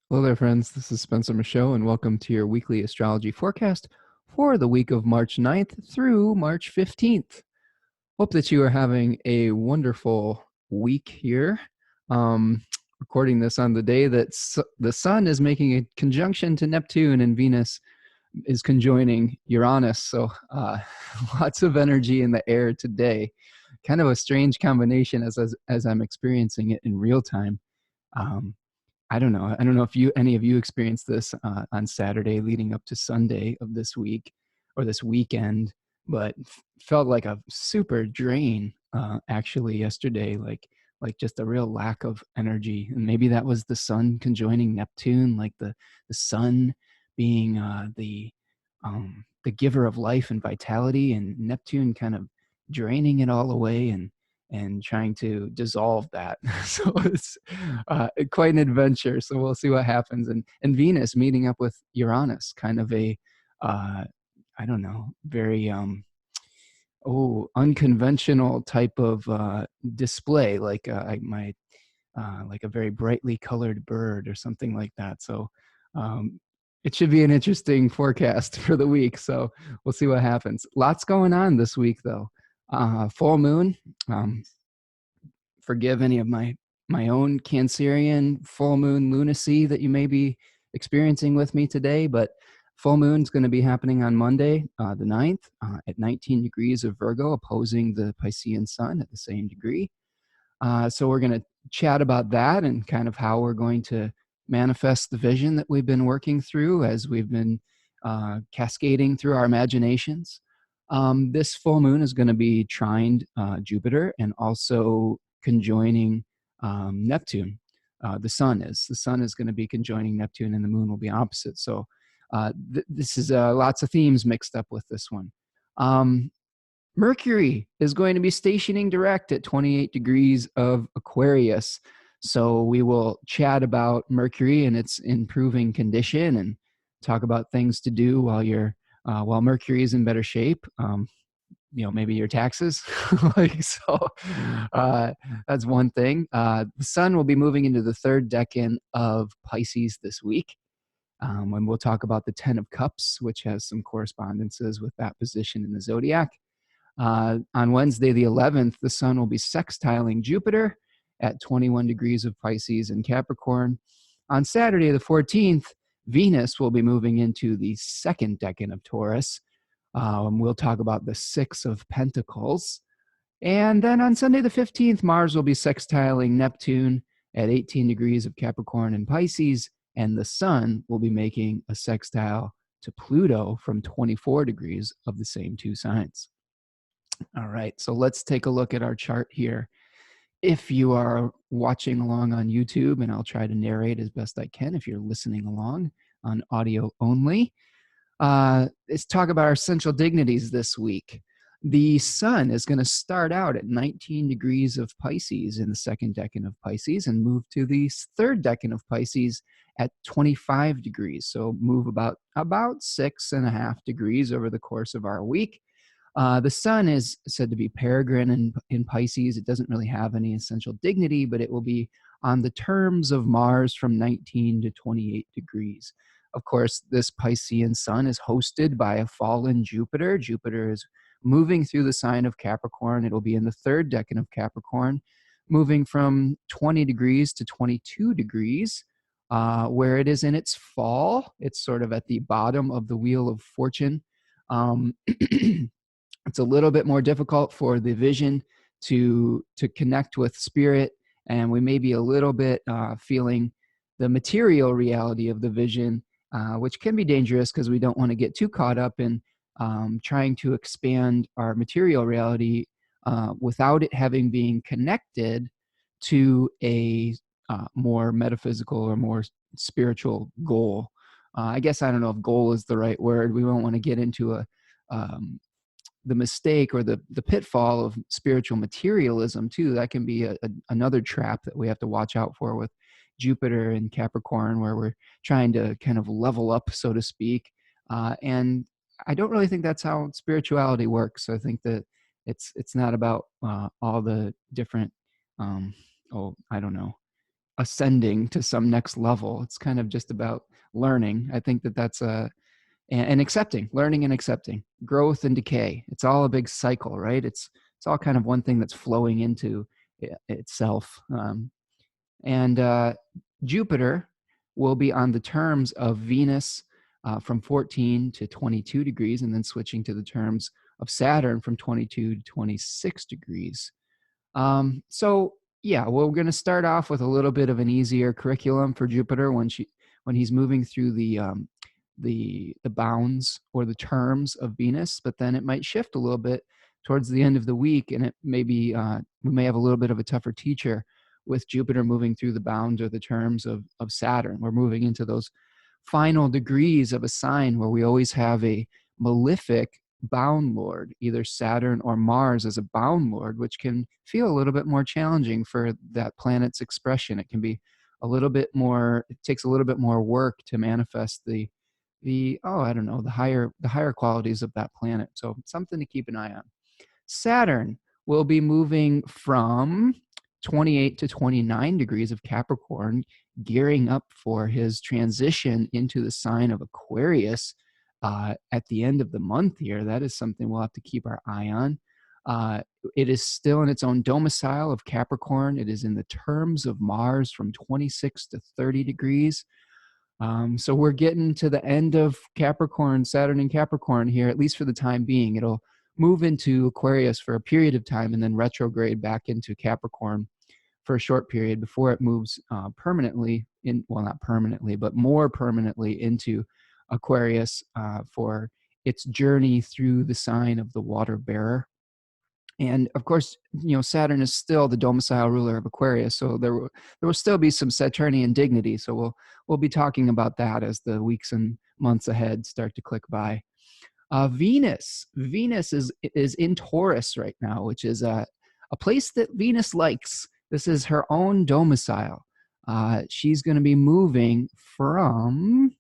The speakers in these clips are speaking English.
Hello there, friends. This is Spencer Michaud, and welcome to your weekly astrology forecast for the week of March 9th through March 15th. Hope that you are having a wonderful week here. Recording this on the day that the Sun is making a conjunction to Neptune, and Venus is conjoining Uranus. So lots of energy in the air today. Kind of a strange combination as I'm experiencing it in real time. Um, I don't know. I don't know if any of you experienced this on Saturday leading up to Sunday of this week or this weekend, but felt like a super drain actually yesterday, like just a real lack of energy. And maybe that was the Sun conjoining Neptune, like the Sun being the giver of life and vitality, and Neptune kind of draining it all away and trying to dissolve that. So it's quite an adventure. So we'll see what happens. And Venus meeting up with Uranus, kind of a, I don't know, very unconventional type of display, like like a very brightly colored bird or something like that. So it should be an interesting forecast for the week. So we'll see what happens. Lots going on this week, though. Full moon. Forgive any of my own Cancerian full moon lunacy that you may be experiencing with me today, but full moon is going to be happening on Monday, the 9th, at 19 degrees of Virgo, opposing the Piscean sun at the same degree. So we're going to chat about that and kind of how we're going to manifest the vision that we've been working through as we've been cascading through our imaginations. This full moon is going to be trined Jupiter and also conjoining Neptune. The sun is going to be conjoining Neptune, and the moon will be opposite. So this is lots of themes mixed up with this one. Mercury is going to be stationing direct at 28 degrees of Aquarius. So we will chat about Mercury and its improving condition and talk about things to do while Mercury is in better shape. Maybe your taxes. That's one thing. The sun will be moving into the third decan of Pisces this week. And we'll talk about the 10 of Cups, which has some correspondences with that position in the zodiac. On Wednesday, the 11th, the sun will be sextiling Jupiter at 21 degrees of Pisces and Capricorn. On Saturday, the 14th, Venus will be moving into the second decan of Taurus. We'll talk about the 6 of Pentacles. And then on Sunday, the 15th, Mars will be sextiling Neptune at 18 degrees of Capricorn and Pisces, and the sun will be making a sextile to Pluto from 24 degrees of the same two signs. All right, so let's take a look at our chart here. If you are watching along on YouTube, and I'll try to narrate as best I can if you're listening along on audio only, let's talk about our central dignities this week. The sun is going to start out at 19 degrees of Pisces in the second decan of Pisces and move to the third decan of Pisces at 25 degrees. So move about 6.5 degrees over the course of our week. The sun is said to be peregrine in Pisces. It doesn't really have any essential dignity, but it will be on the terms of Mars from 19 to 28 degrees. Of course, this Piscean sun is hosted by a fallen Jupiter. Jupiter is moving through the sign of Capricorn. It'll be in the third decan of Capricorn, moving from 20 degrees to 22 degrees, where it is in its fall. It's sort of at the bottom of the wheel of fortune. It's a little bit more difficult for the vision to connect with spirit, and we may be a little bit feeling the material reality of the vision, which can be dangerous because we don't want to get too caught up in trying to expand our material reality without it having been connected to a more metaphysical or more spiritual goal. I guess I don't know if goal is the right word. We won't want to get into the mistake or the pitfall of spiritual materialism too. That can be another trap that we have to watch out for with Jupiter and Capricorn, where we're trying to kind of level up, so to speak. And I don't really think that's how spirituality works. I think that it's not about all the different, I don't know, ascending to some next level. It's kind of just about learning. I think that that's and accepting, learning and accepting, growth and decay. It's all a big cycle, right? It's all kind of one thing that's flowing into itself. And Jupiter will be on the terms of Venus from 14 to 22 degrees, and then switching to the terms of Saturn from 22 to 26 degrees. So yeah, we're going to start off with a little bit of an easier curriculum for Jupiter when he's moving through the bounds or the terms of Venus, but then it might shift a little bit towards the end of the week, and it may be we may have a little bit of a tougher teacher with Jupiter moving through the bounds or the terms of Saturn. We're moving into those final degrees of a sign where we always have a malefic bound lord, either Saturn or Mars as a bound lord, which can feel a little bit more challenging for that planet's expression. It can be a little bit more, it takes a little bit more work to manifest the I don't know, the higher qualities of that planet. So something to keep an eye on. Saturn will be moving from 28 to 29 degrees of Capricorn, gearing up for his transition into the sign of Aquarius at the end of the month here. That is something we'll have to keep our eye on. It is still in its own domicile of Capricorn. It is in the terms of Mars from 26 to 30 degrees. So we're getting to the end of Capricorn, Saturn and Capricorn here, at least for the time being. It'll move into Aquarius for a period of time and then retrograde back into Capricorn for a short period before it moves permanently well, not permanently, but more permanently into Aquarius for its journey through the sign of the water bearer. And of course, Saturn is still the domicile ruler of Aquarius, so there will still be some Saturnian dignity. So we'll be talking about that as the weeks and months ahead start to click by. Venus is in Taurus right now, which is a place that Venus likes. This is her own domicile. She's going to be moving from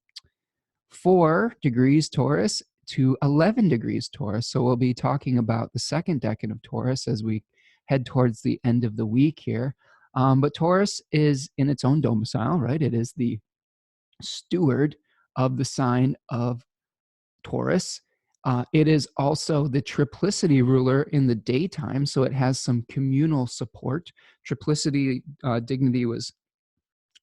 4 degrees Taurus to 11 degrees Taurus. So we'll be talking about the second decan of Taurus as we head towards the end of the week here. But Taurus is in its own domicile, right? It is the steward of the sign of Taurus. It is also the triplicity ruler in the daytime, so it has some communal support. Triplicity dignity was,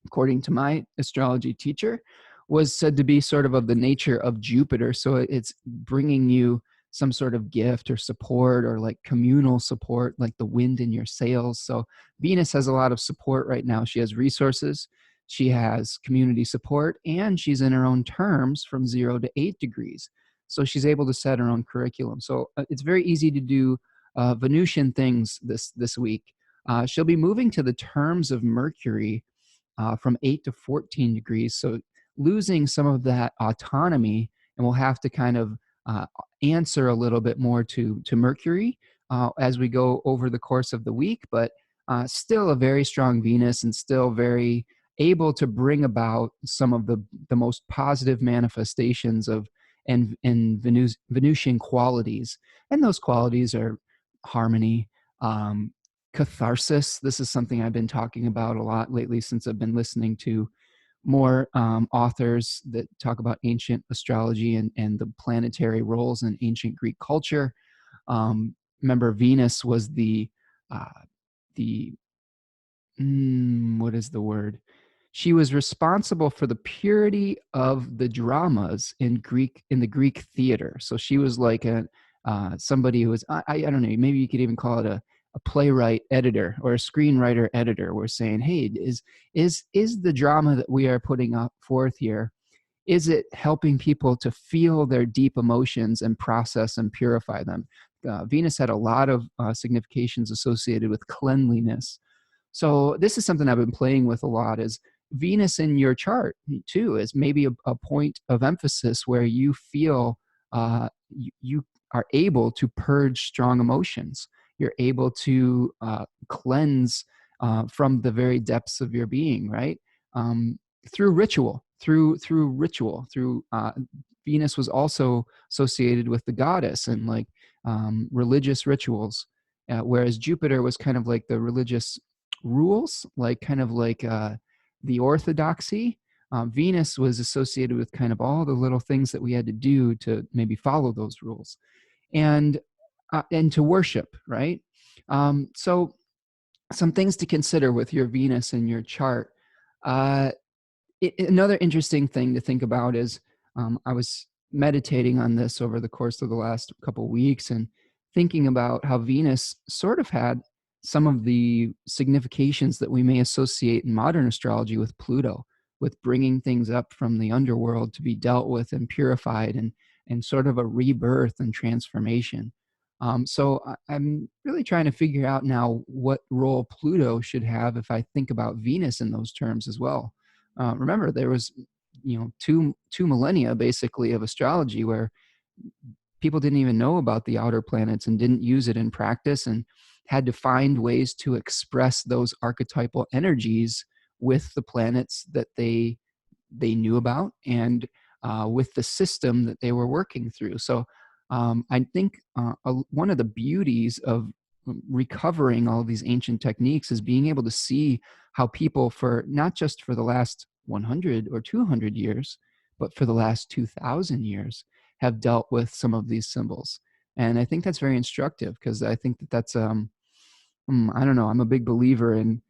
according to my astrology teacher, was said to be sort of the nature of Jupiter. So it's bringing you some sort of gift or support or like communal support, like the wind in your sails. So Venus has a lot of support right now. She has resources, she has community support, and she's in her own terms from 0 to 8 degrees. So she's able to set her own curriculum. So it's very easy to do Venusian things this week. She'll be moving to the terms of Mercury from 8 to 14 degrees. So losing some of that autonomy, and we'll have to kind of answer a little bit more to Mercury as we go over the course of the week, but still a very strong Venus and still very able to bring about some of the most positive manifestations of and Venusian qualities. And those qualities are harmony, catharsis. This is something I've been talking about a lot lately since I've been listening to more authors that talk about ancient astrology and the planetary roles in ancient Greek culture. Remember, Venus was what is the word? She was responsible for the purity of the dramas in the Greek theater. So she was like somebody who was, I don't know, maybe you could even call it a playwright editor or a screenwriter editor. We're saying, hey, is the drama that we are putting up forth here, is it helping people to feel their deep emotions and process and purify them? Venus had a lot of significations associated with cleanliness. So this is something I've been playing with a lot, is Venus in your chart too is maybe a point of emphasis where you feel you are able to purge strong emotions. You're able to cleanse from the very depths of your being, right? Through ritual, through Venus was also associated with the goddess and like religious rituals, whereas Jupiter was kind of like the religious rules, like kind of like the orthodoxy. Venus was associated with kind of all the little things that we had to do to maybe follow those rules, and to worship, right? So some things to consider with your Venus in your chart. Uh, Another interesting thing to think about is, I was meditating on this over the course of the last couple of weeks and thinking about how Venus sort of had some of the significations that we may associate in modern astrology with Pluto, with bringing things up from the underworld to be dealt with and purified, and sort of a rebirth and transformation. So I'm really trying to figure out now what role Pluto should have if I think about Venus in those terms as well. Remember, there was, two millennia basically of astrology where people didn't even know about the outer planets and didn't use it in practice, and had to find ways to express those archetypal energies with the planets that they knew about, and with the system that they were working through. So I think one of the beauties of recovering all of these ancient techniques is being able to see how people, for not just for the last 100 or 200 years, but for the last 2,000 years, have dealt with some of these symbols. And I think that's very instructive, because I think that that's, I don't know, I'm a big believer in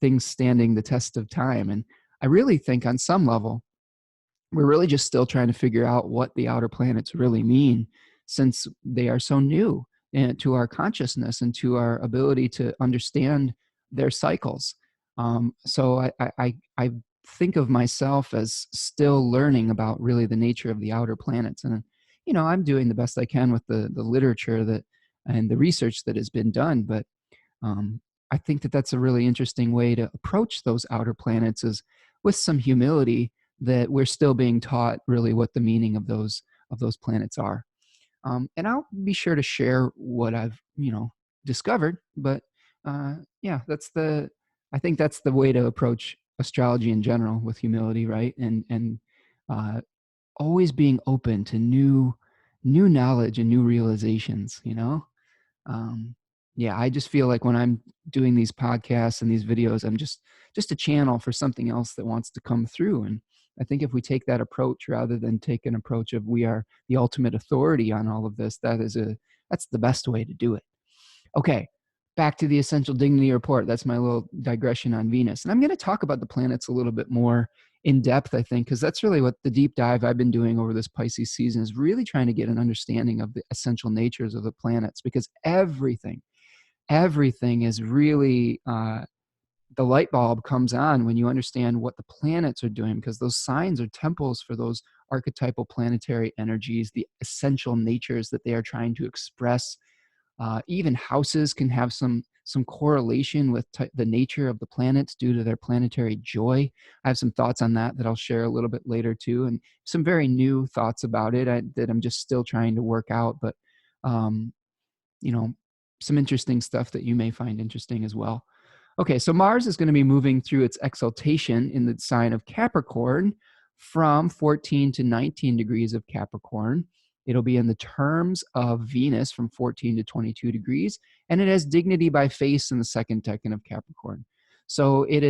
things standing the test of time. And I really think on some level, we're really just still trying to figure out what the outer planets really mean, since they are so new to our consciousness and to our ability to understand their cycles. So I think of myself as still learning about really the nature of the outer planets. And, I'm doing the best I can with the literature that and the research that has been done. But um, I think that that's a really interesting way to approach those outer planets, is with some humility, that we're still being taught really what the meaning of those planets are. And I'll be sure to share what I've discovered. But yeah, I think that's the way to approach astrology in general, with humility, right? And uh, always being open to new knowledge and new realizations. um, yeah, I just feel like when I'm doing these podcasts and these videos, I'm just a channel for something else that wants to come through. And I think if we take that approach, rather than take an approach of we are the ultimate authority on all of this, that's the best way to do it. Okay, back to the Essential Dignity Report. That's my little digression on Venus. And I'm going to talk about the planets a little bit more in depth, I think, because that's really what the deep dive I've been doing over this Pisces season is, really trying to get an understanding of the essential natures of the planets, because everything is really, the light bulb comes on when you understand what the planets are doing, because those signs are temples for those archetypal planetary energies, the essential natures that they are trying to express. Even houses can have some correlation with the nature of the planets due to their planetary joy. I have some thoughts on that I'll share a little bit later too, and some very new thoughts about it that I'm just still trying to work out. But um, you know, some interesting stuff that you may find interesting as well. Okay, so Mars is going to be moving through its exaltation in the sign of Capricorn from 14 to 19 degrees of Capricorn. It'll be in the terms of Venus from 14 to 22 degrees, and it has dignity by face in the second decan of Capricorn. So it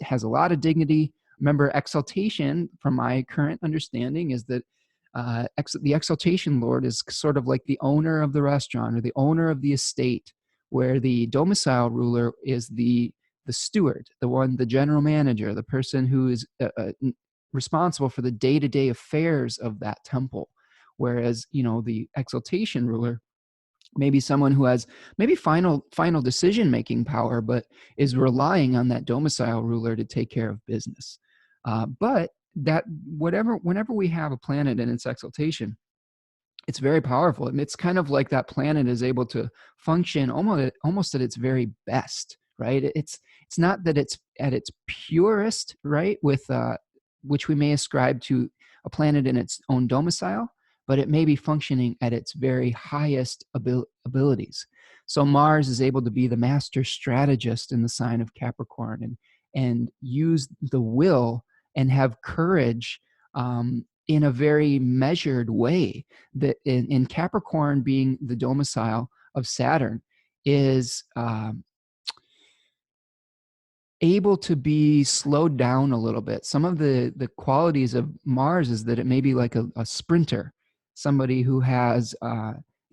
has a lot of dignity. Remember, exaltation, from my current understanding, is that the exaltation lord is sort of like the owner of the restaurant or the owner of the estate, where the domicile ruler is the steward, the general manager, the person who is responsible for the day-to-day affairs of that temple. Whereas, the exaltation ruler may be someone who has maybe final decision-making power, but is relying on that domicile ruler to take care of business. But that whenever we have a planet in its exaltation, it's very powerful. And it's kind of like that planet is able to function almost at its very best, right? It's not that it's at its purest, right, with which we may ascribe to a planet in its own domicile, but it may be functioning at its very highest abilities. So Mars is able to be the master strategist in the sign of Capricorn, and use the will and have courage in a very measured way. That in Capricorn, being the domicile of Saturn, is able to be slowed down a little bit. Some of the qualities of Mars is that it may be like a sprinter, somebody who has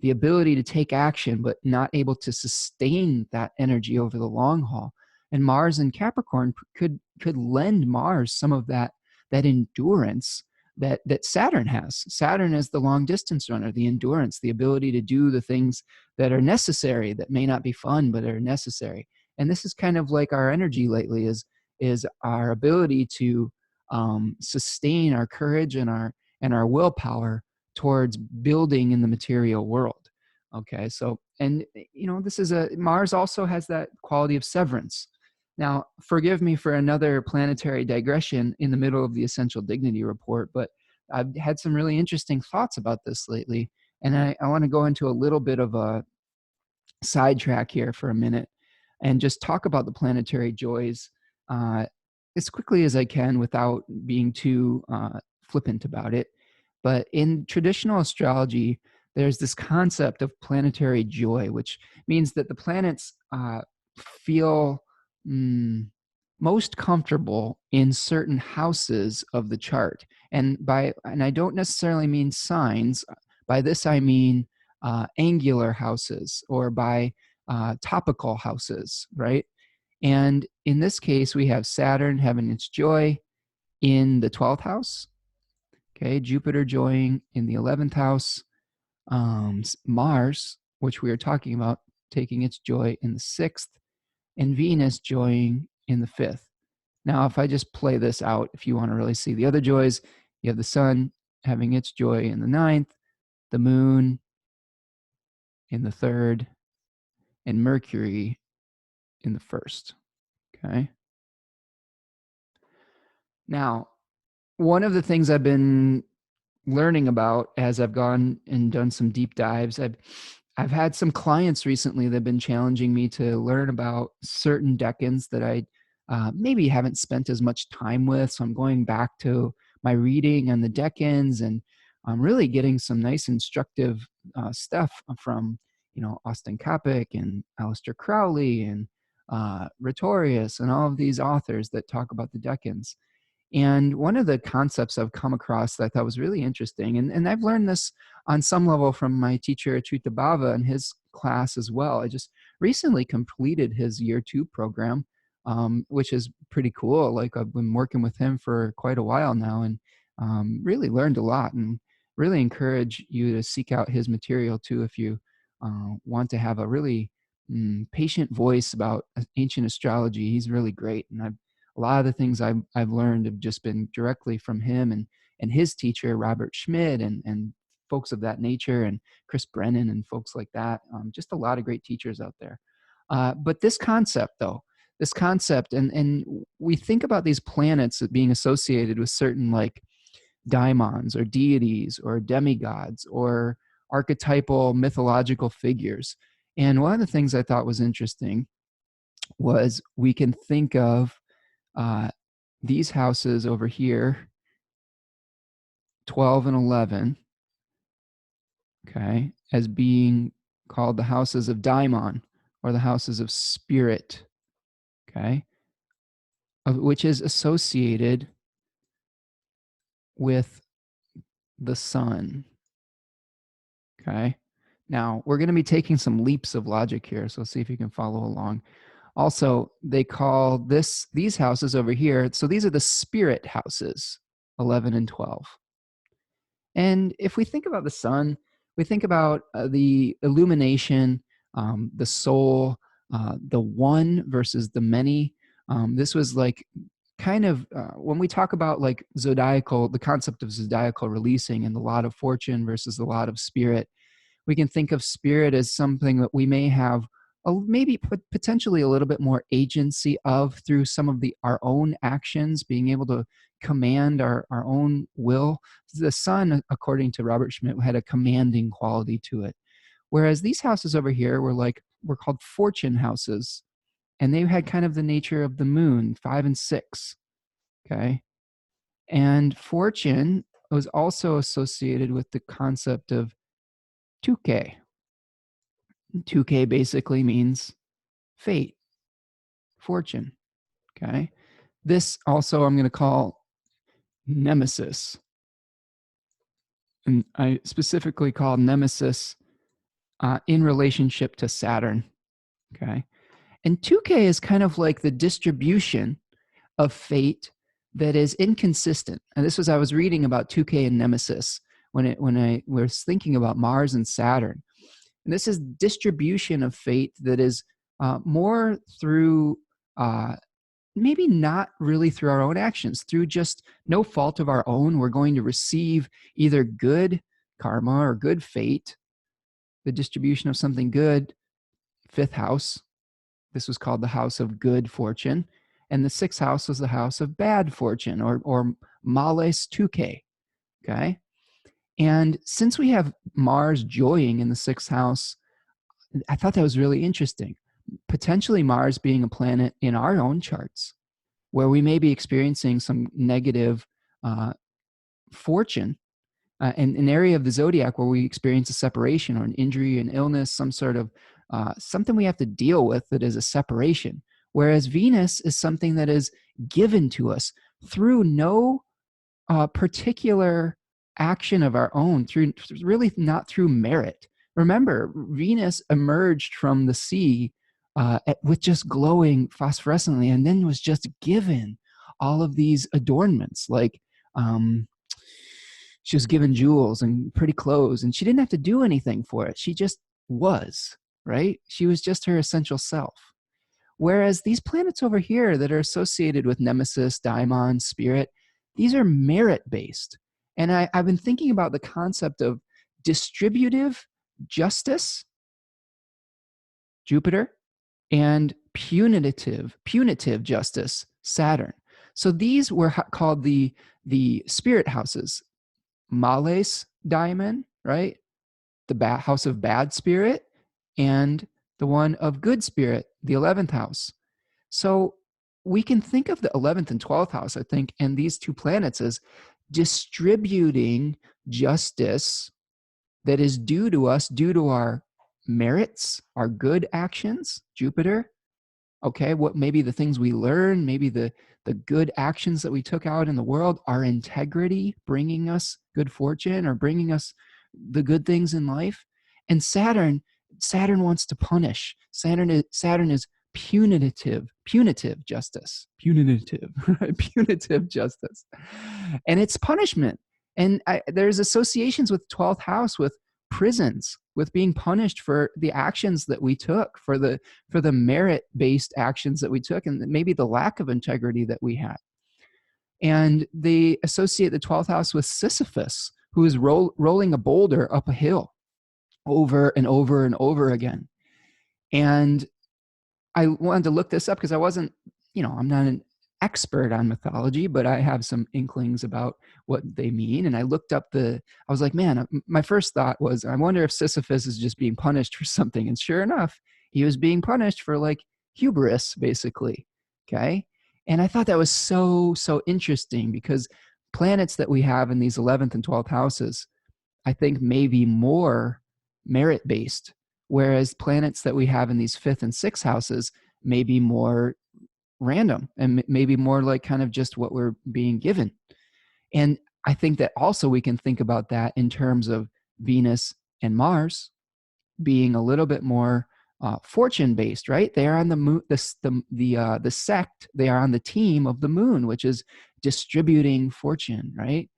the ability to take action, but not able to sustain that energy over the long haul. And Mars in Capricorn could lend Mars some of that endurance that Saturn has. Saturn is the long distance runner, the endurance, the ability to do the things that are necessary, that may not be fun, but are necessary. And this is kind of like our energy lately is our ability to sustain our courage and our willpower towards building in the material world. Okay, so, and this is Mars also has that quality of severance. Now, forgive me for another planetary digression in the middle of the Essential Dignity Report, but I've had some really interesting thoughts about this lately, and I want to go into a little bit of a sidetrack here for a minute and just talk about the planetary joys as quickly as I can without being too flippant about it. But in traditional astrology, there's this concept of planetary joy, which means that the planets feel most comfortable in certain houses of the chart. And I don't necessarily mean signs. By this I mean angular houses, or by topical houses, right? And in this case, we have Saturn having its joy in the 12th house, okay, Jupiter joying in the 11th house, Mars, which we are talking about, taking its joy in the 6th, and Venus joying in the 5th. Now, if I just play this out, if you want to really see the other joys, you have the Sun having its joy in the 9th, the Moon in the 3rd, and Mercury in the 1st, okay? Now, one of the things I've been learning about as I've gone and done some deep dives, I've had some clients recently that have been challenging me to learn about certain decans that I maybe haven't spent as much time with. So I'm going back to my reading on the decans, and I'm really getting some nice instructive stuff from Austin Coppock and Aleister Crowley and Rhetorius and all of these authors that talk about the decans. And one of the concepts I've come across that I thought was really interesting, and I've learned this on some level from my teacher, Achuta Bhava, and his class as well. I just recently completed his year 2 program, which is pretty cool. Like, I've been working with him for quite a while now, and really learned a lot, and really encourage you to seek out his material too if you want to have a really patient voice about ancient astrology. He's really great, and a lot of the things I've learned have just been directly from him and his teacher, Robert Schmidt, and folks of that nature, and Chris Brennan and folks like that. Just a lot of great teachers out there. But this concept, though, and we think about these planets being associated with certain like daimons or deities or demigods or archetypal mythological figures. And one of the things I thought was interesting was we can think of these houses over here, 12 and 11, okay, as being called the houses of daimon, or the houses of spirit, okay, which is associated with the sun, okay. Now, we're going to be taking some leaps of logic here, so see if you can follow along. Also, they call these houses over here, so these are the spirit houses, 11 and 12. And if we think about the sun, we think about the illumination, the soul, the one versus the many. This was like kind of when we talk about like zodiacal, the concept of zodiacal releasing and the lot of fortune versus the lot of spirit, we can think of spirit as something that we may have maybe potentially a little bit more agency of through some of our own actions, being able to command our own will. The sun, according to Robert Schmidt, had a commanding quality to it. Whereas these houses over here were called fortune houses, and they had kind of the nature of the moon, 5 and 6. Okay. And fortune was also associated with the concept of 2K. 2K basically means fate, fortune. Okay. This also I'm going to call Nemesis. And I specifically call Nemesis in relationship to Saturn. Okay. And 2K is kind of like the distribution of fate that is inconsistent. And this was, I was reading about 2K and Nemesis when I was thinking about Mars and Saturn. And this is distribution of fate that is more through maybe not really through our own actions, through just no fault of our own. We're going to receive either good karma or good fate, the distribution of something good, fifth house. This was called the house of good fortune. And the sixth house was the house of bad fortune, or males 2K. Okay. And since we have Mars joying in the sixth house, I thought that was really interesting. Potentially Mars being a planet in our own charts where we may be experiencing some negative fortune, and an area of the zodiac where we experience a separation or an injury, an illness, some sort of something we have to deal with that is a separation. Whereas Venus is something that is given to us through no particular action of our own, through really not through merit. Remember, Venus emerged from the sea with just glowing phosphorescently, and then was just given all of these adornments, like she was given jewels and pretty clothes, and she didn't have to do anything for it. She just was, right? She was just her essential self. Whereas these planets over here that are associated with Nemesis, Daimon, Spirit, these are merit-based. And I've been thinking about the concept of distributive justice, Jupiter, and punitive justice, Saturn. So these were called the spirit houses. Males Diamond, right? The house of bad spirit, and the one of good spirit, the 11th house. So we can think of the 11th and 12th house, I think, and these two planets as distributing justice that is due to us, due to our merits, our good actions, Jupiter. Okay, what maybe the things we learn, maybe the good actions that we took out in the world, our integrity bringing us good fortune or bringing us the good things in life. And Saturn wants to punish. Saturn is punitive justice, punitive justice, and it's punishment. And there's associations with 12th house with prisons, with being punished for the actions that we took, for the merit-based actions that we took, and maybe the lack of integrity that we had. And they associate the 12th house with Sisyphus, who is rolling a boulder up a hill over and over and over again. And I wanted to look this up because I wasn't, I'm not an expert on mythology, but I have some inklings about what they mean. And I looked up I was like, man, my first thought was, I wonder if Sisyphus is just being punished for something. And sure enough, he was being punished for like hubris, basically. Okay. And I thought that was so interesting, because planets that we have in these 11th and 12th houses, I think may be more merit-based, whereas planets that we have in these 5th and 6th houses may be more random and maybe more like kind of just what we're being given. And I think that also we can think about that in terms of Venus and Mars being a little bit more fortune-based, right? They are on the moon, the sect. They are on the team of the moon, which is distributing fortune, right?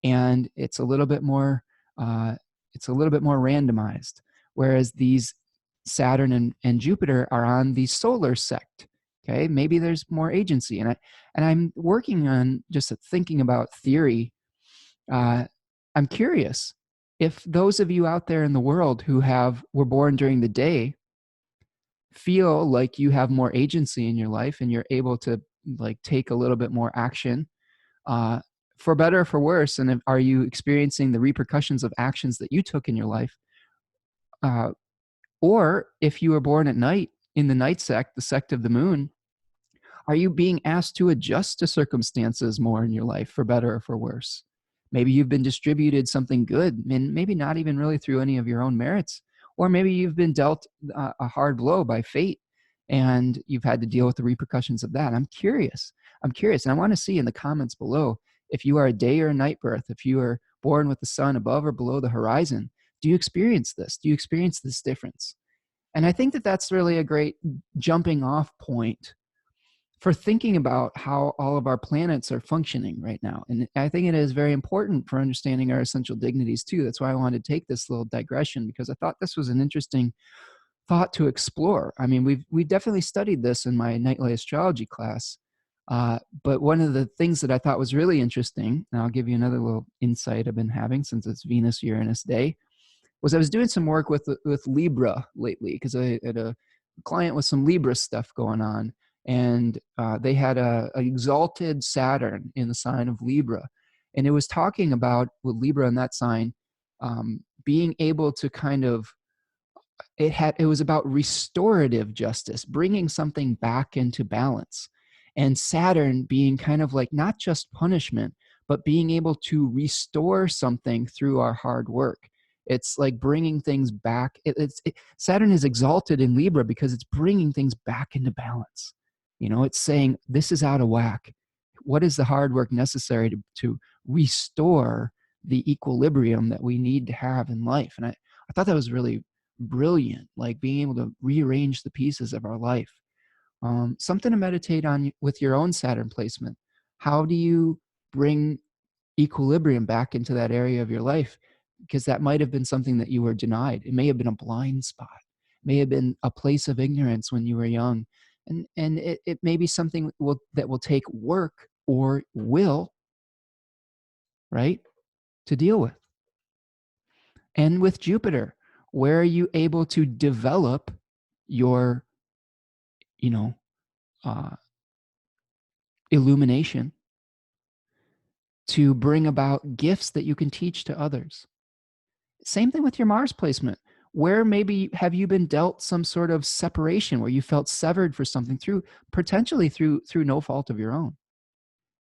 And it's a little bit more randomized. Whereas these Saturn and Jupiter are on the solar sect. Okay, maybe there's more agency, and I'm working on just thinking about theory. I'm curious if those of you out there in the world who were born during the day feel like you have more agency in your life and you're able to like take a little bit more action, for better or for worse, and are you experiencing the repercussions of actions that you took in your life? Or if you were born at night in the night sect, the sect of the moon, are you being asked to adjust to circumstances more in your life, for better or for worse? Maybe you've been distributed something good, and maybe not even really through any of your own merits. Or maybe you've been dealt a hard blow by fate, and you've had to deal with the repercussions of that. I'm curious, and I want to see in the comments below if you are a day or a night birth, if you are born with the sun above or below the horizon. Do you experience this? Do you experience this difference? And I think that that's really a great jumping off point for thinking about how all of our planets are functioning right now. And I think it is very important for understanding our essential dignities too. That's why I wanted to take this little digression, because I thought this was an interesting thought to explore. I mean, we've definitely studied this in my nightly astrology class. But one of the things that I thought was really interesting, and I'll give you another little insight I've been having since it's Venus-Uranus Day, was I was doing some work with Libra lately, because I had a client with some Libra stuff going on, and they had a exalted Saturn in the sign of Libra, and it was talking about with Libra in that sign being able to kind of it was about restorative justice, bringing something back into balance, and Saturn being kind of like not just punishment, but being able to restore something through our hard work. It's like bringing things back. Saturn is exalted in Libra because it's bringing things back into balance. You know, it's saying this is out of whack. What is the hard work necessary to restore the equilibrium that we need to have in life? And I thought that was really brilliant, like being able to rearrange the pieces of our life. Something to meditate on with your own Saturn placement. How do you bring equilibrium back into that area of your life? Because that might have been something that you were denied. It may have been a blind spot. It may have been a place of ignorance when you were young. And it may be something that will take work or will, right, to deal with. And with Jupiter, where are you able to develop your, you know, illumination to bring about gifts that you can teach to others? Same thing with your Mars placement. Where maybe have you been dealt some sort of separation where you felt severed for something potentially through no fault of your own?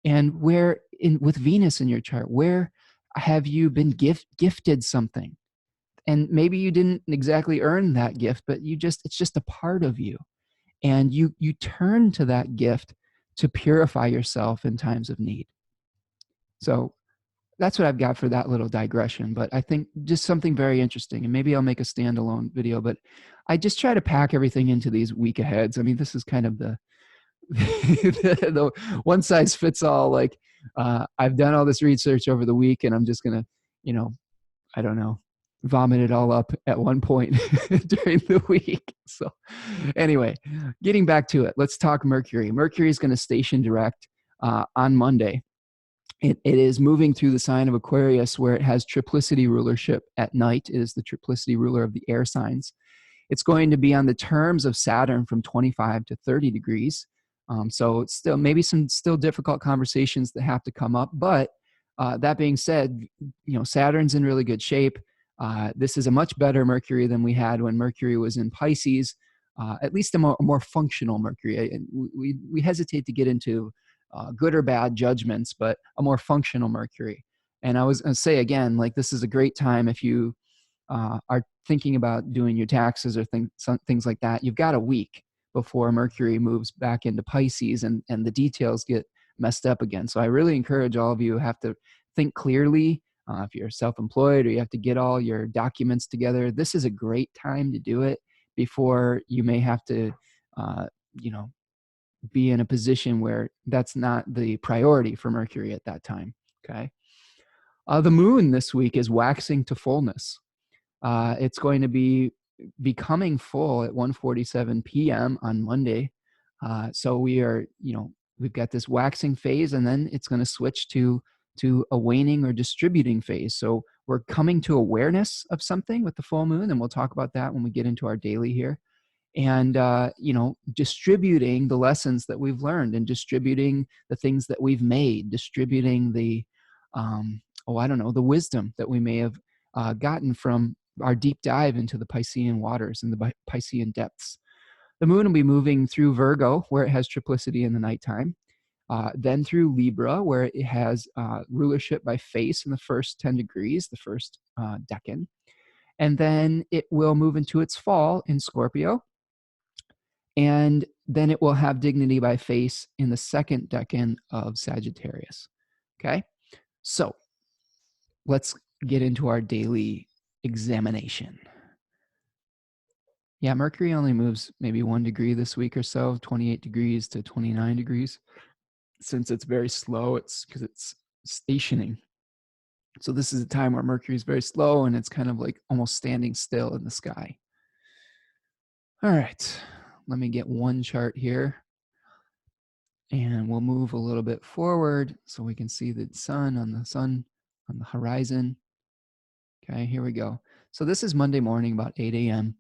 And where with Venus in your chart, where have you been gifted something? And maybe you didn't exactly earn that gift, but it's just a part of you. And you turn to that gift to purify yourself in times of need. So that's what I've got for that little digression. But I think just something very interesting, and maybe I'll make a standalone video, but I just try to pack everything into these week aheads. I mean, this is kind of the the one size fits all. Like I've done all this research over the week, and I'm just gonna, I don't know, vomit it all up at one point during the week. So anyway, getting back to it, let's talk Mercury. Mercury is going to station direct on Monday. It is moving through the sign of Aquarius, where it has triplicity rulership at night. It is the triplicity ruler of the air signs. It's going to be on the terms of Saturn from 25 to 30 degrees. So it's still maybe some difficult conversations that have to come up. But that being said, Saturn's in really good shape. This is a much better Mercury than we had when Mercury was in Pisces, at least a more functional Mercury. We hesitate to get into good or bad judgments, but a more functional Mercury. And I was going to say again, like, this is a great time if you are thinking about doing your taxes or things like that. You've got a week before Mercury moves back into Pisces and the details get messed up again. So I really encourage all of you who have to think clearly. If you're self-employed or you have to get all your documents together, this is a great time to do it before you may have to, be in a position where that's not the priority for Mercury at that time. Okay. The moon this week is waxing to fullness. It's going to be becoming full at 1:47 p.m. on Monday. So we are, we've got this waxing phase, and then it's going to switch to a waning or distributing phase. So we're coming to awareness of something with the full moon, and we'll talk about that when we get into our daily here. And, distributing the lessons that we've learned and distributing the things that we've made, distributing the, the wisdom that we may have gotten from our deep dive into the Piscean waters and the Piscean depths. The moon will be moving through Virgo, where it has triplicity in the nighttime, then through Libra, where it has rulership by face in the first 10 degrees, the first decan. And then it will move into its fall in Scorpio. And then it will have dignity by face in the second decan of Sagittarius. Okay, so let's get into our daily examination. Yeah, Mercury only moves maybe 1 degree this week or so, 28 degrees to 29 degrees. Since it's very slow, it's because it's stationing. So this is a time where Mercury is very slow and it's kind of like almost standing still in the sky. All right, let me get one chart here. And we'll move a little bit forward so we can see the sun on the horizon. Okay, here we go. So this is Monday morning, about 8 a.m.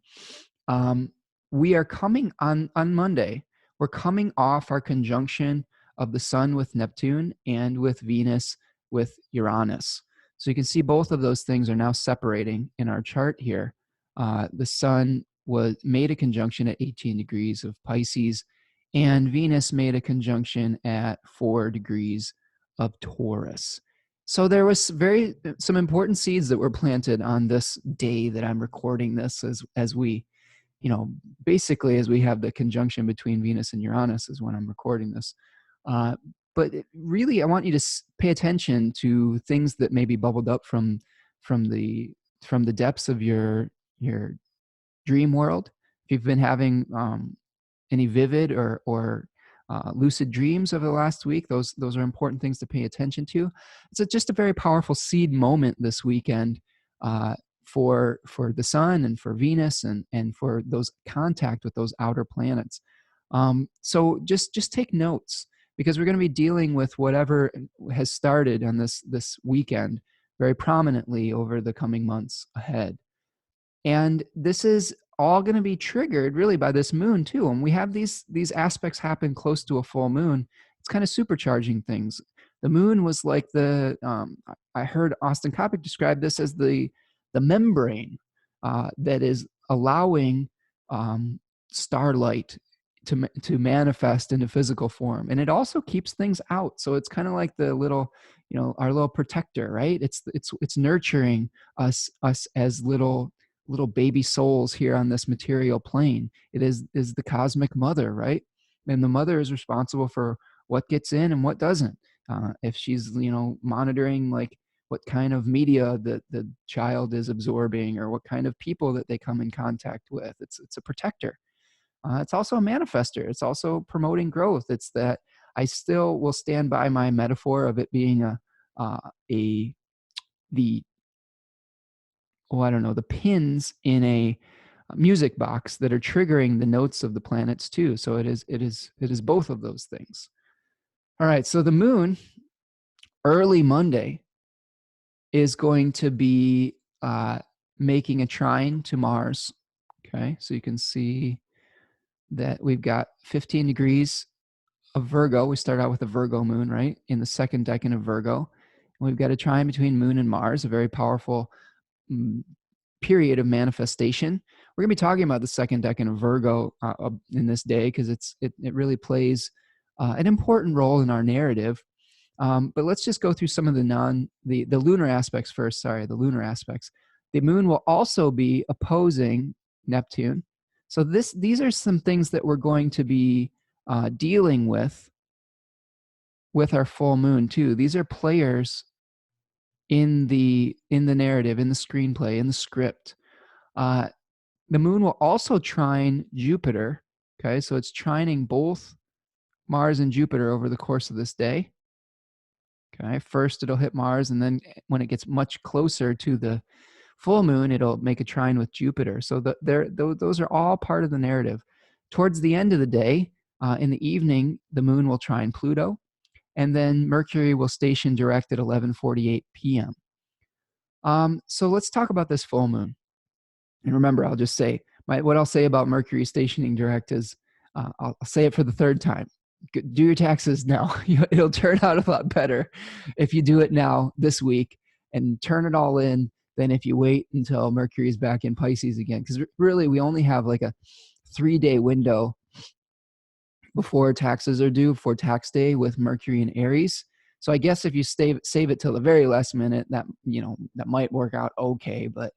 We are coming on Monday. We're coming off our conjunction of the sun with Neptune and with Venus with Uranus. So you can see both of those things are now separating in our chart here. The sun made a conjunction at 18 degrees of Pisces, and Venus made a conjunction at 4 degrees of Taurus. So there was some important seeds that were planted on this day that I'm recording this as we, basically as we have the conjunction between Venus and Uranus is when I'm recording this. But really, I want you to pay attention to things that maybe bubbled up from the depths of your dream world. If you've been having any vivid or lucid dreams over the last week, those are important things to pay attention to. It's just a very powerful seed moment this weekend for the sun and for Venus and for those contact with those outer planets. So just take notes, because we're going to be dealing with whatever has started on this weekend very prominently over the coming months ahead. And this is all going to be triggered really by this moon too. And we have these aspects happen close to a full moon. It's kind of supercharging things. The moon was like I heard Austin Coppock describe this as the membrane that is allowing starlight to manifest into physical form. And it also keeps things out. So it's kind of like the little, our little protector, right? It's nurturing us as little baby souls here on this material plane. It is the cosmic mother, right? And the mother is responsible for what gets in and what doesn't. If she's, monitoring like what kind of media that the child is absorbing or what kind of people that they come in contact with, it's a protector. It's also a manifester. It's also promoting growth. It's that I still will stand by my metaphor of it being the pins in a music box that are triggering the notes of the planets too. So it is both of those things. All right. So the moon early Monday is going to be making a trine to Mars. Okay. So you can see that we've got 15 degrees of Virgo. We start out with a Virgo moon, right? In the second decan of Virgo. And we've got a trine between moon and Mars, a very powerful period of manifestation. We're going to be talking about the second decan of Virgo in this day because it really plays an important role in our narrative. But let's just go through some of the lunar aspects first. Sorry, the lunar aspects. The moon will also be opposing Neptune. So these are some things that we're going to be dealing with our full moon too. These are players in the narrative, in the screenplay, in the script. The moon will also trine Jupiter. Okay, so it's trining both Mars and Jupiter over the course of this day. Okay, first it'll hit Mars, and then when it gets much closer to the full moon, it'll make a trine with Jupiter. So those are all part of the narrative. Towards the end of the day, in the evening, the moon will trine Pluto, and then Mercury will station direct at 11:48 p.m. So let's talk about this full moon. And remember, I'll just say, what I'll say about Mercury stationing direct is, I'll say it for the third time. Do your taxes now. It'll turn out a lot better if you do it now this week and turn it all in than if you wait until Mercury is back in Pisces again. Because really, we only have like a 3-day window before taxes are due, for tax day with Mercury in Aries. So I guess if you save it till the very last minute, that might work out okay. But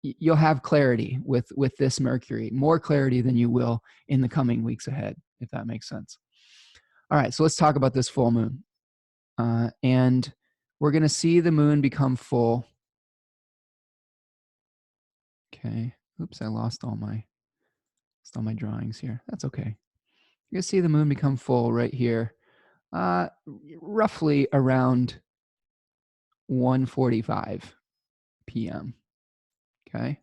you'll have clarity with this Mercury, more clarity than you will in the coming weeks ahead, if that makes sense. All right, so let's talk about this full moon. And we're going to see the moon become full. Okay. Oops, I lost all my drawings here. That's okay. You're going to see the moon become full right here, roughly around 1:45 p.m. Okay.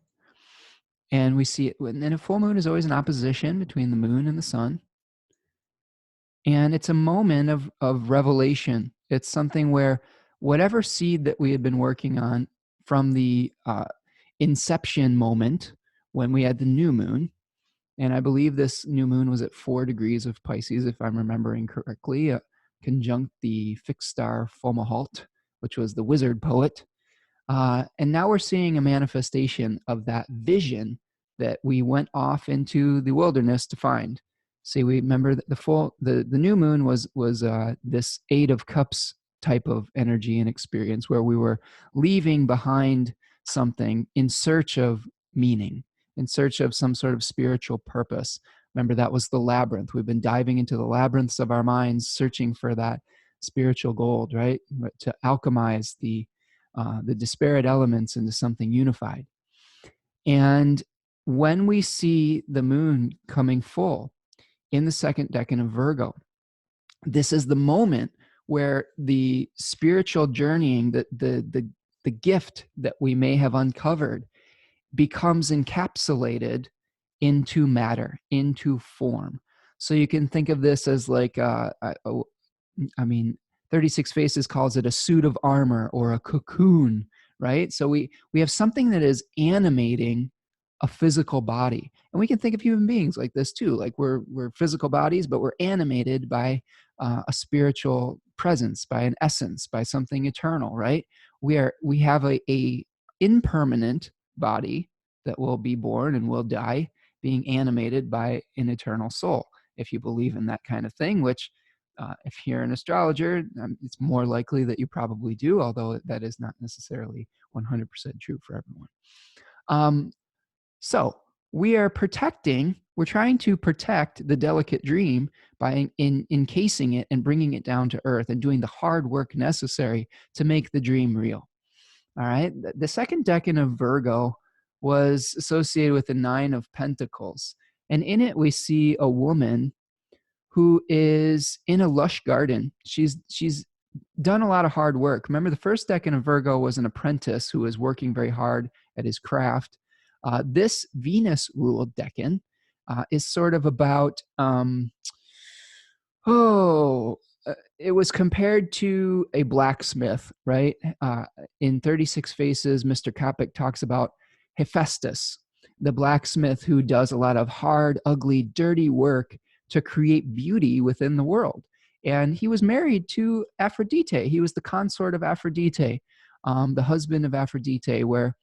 And we see it, and then a full moon is always an opposition between the moon and the sun. And it's a moment of revelation. It's something where whatever seed that we had been working on from the inception moment when we had the new moon, and I believe this new moon was at 4 degrees of Pisces, if I'm remembering correctly, conjunct the fixed star Fomalhaut, which was the wizard poet. And now we're seeing a manifestation of that vision that we went off into the wilderness to find. See, we remember that the new moon was this 8 of Cups type of energy and experience, where we were leaving behind something in search of meaning, in search of some sort of spiritual purpose. Remember, that was the labyrinth. We've been diving into the labyrinths of our minds, searching for that spiritual gold, right? To alchemize the disparate elements into something unified. And when we see the moon coming full in the second decan of Virgo, this is the moment where the spiritual journeying, the gift that we may have uncovered, becomes encapsulated into matter, into form. So you can think of this as like, I mean, 36 Faces calls it a suit of armor or a cocoon, right? So we have something that is animating a physical body. And we can think of human beings like this too. Like we're physical bodies, but we're animated by a spiritual presence, by an essence, by something eternal, right? We have a impermanent body that will be born and will die, being animated by an eternal soul. If you believe in that kind of thing, which if you're an astrologer, it's more likely that you probably do, although that is not necessarily 100% true for everyone. So we're trying to protect the delicate dream by encasing it and bringing it down to earth and doing the hard work necessary to make the dream real. All right. The second decan of Virgo was associated with the 9 of Pentacles. And in it, we see a woman who is in a lush garden. She's done a lot of hard work. Remember, the first decan of Virgo was an apprentice who was working very hard at his craft. This Venus-ruled decan is sort of about, it was compared to a blacksmith, right? In 36 Faces, Mr. Kopik talks about Hephaestus, the blacksmith who does a lot of hard, ugly, dirty work to create beauty within the world. And he was married to Aphrodite. He was the consort of Aphrodite, the husband of Aphrodite, where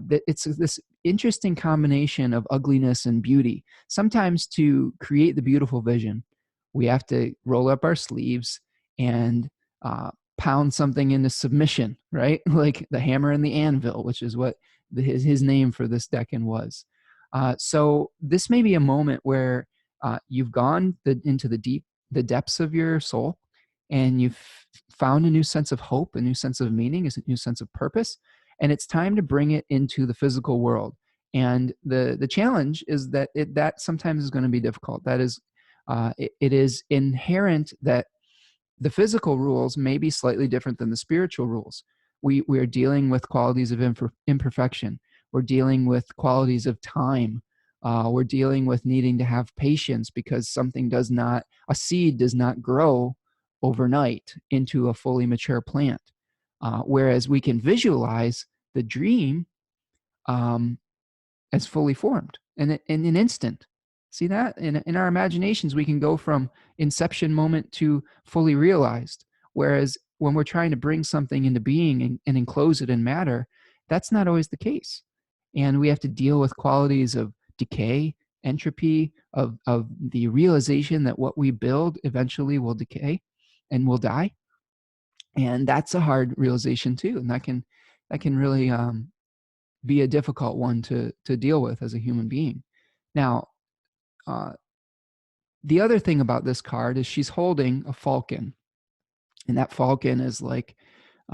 it's this interesting combination of ugliness and beauty. Sometimes to create the beautiful vision, we have to roll up our sleeves and pound something into submission, right? Like the hammer and the anvil, which is what his name for this decan was. So this may be a moment where you've gone into the depths of your soul, and you've found a new sense of hope, a new sense of meaning, a new sense of purpose, and it's time to bring it into the physical world. And the challenge is that that sometimes is going to be difficult. That is, it is inherent that the physical rules may be slightly different than the spiritual rules. We are dealing with qualities of imperfection. We're dealing with qualities of time. We're dealing with needing to have patience because a seed does not grow overnight into a fully mature plant. Whereas we can visualize the dream as fully formed in an instant. See that? In our imaginations, we can go from inception moment to fully realized. Whereas when we're trying to bring something into being and enclose it in matter, that's not always the case. And we have to deal with qualities of decay, entropy, of the realization that what we build eventually will decay and will die. And that's a hard realization too. And that can really be a difficult one to deal with as a human being. Now, the other thing about this card is she's holding a falcon, and that falcon is like,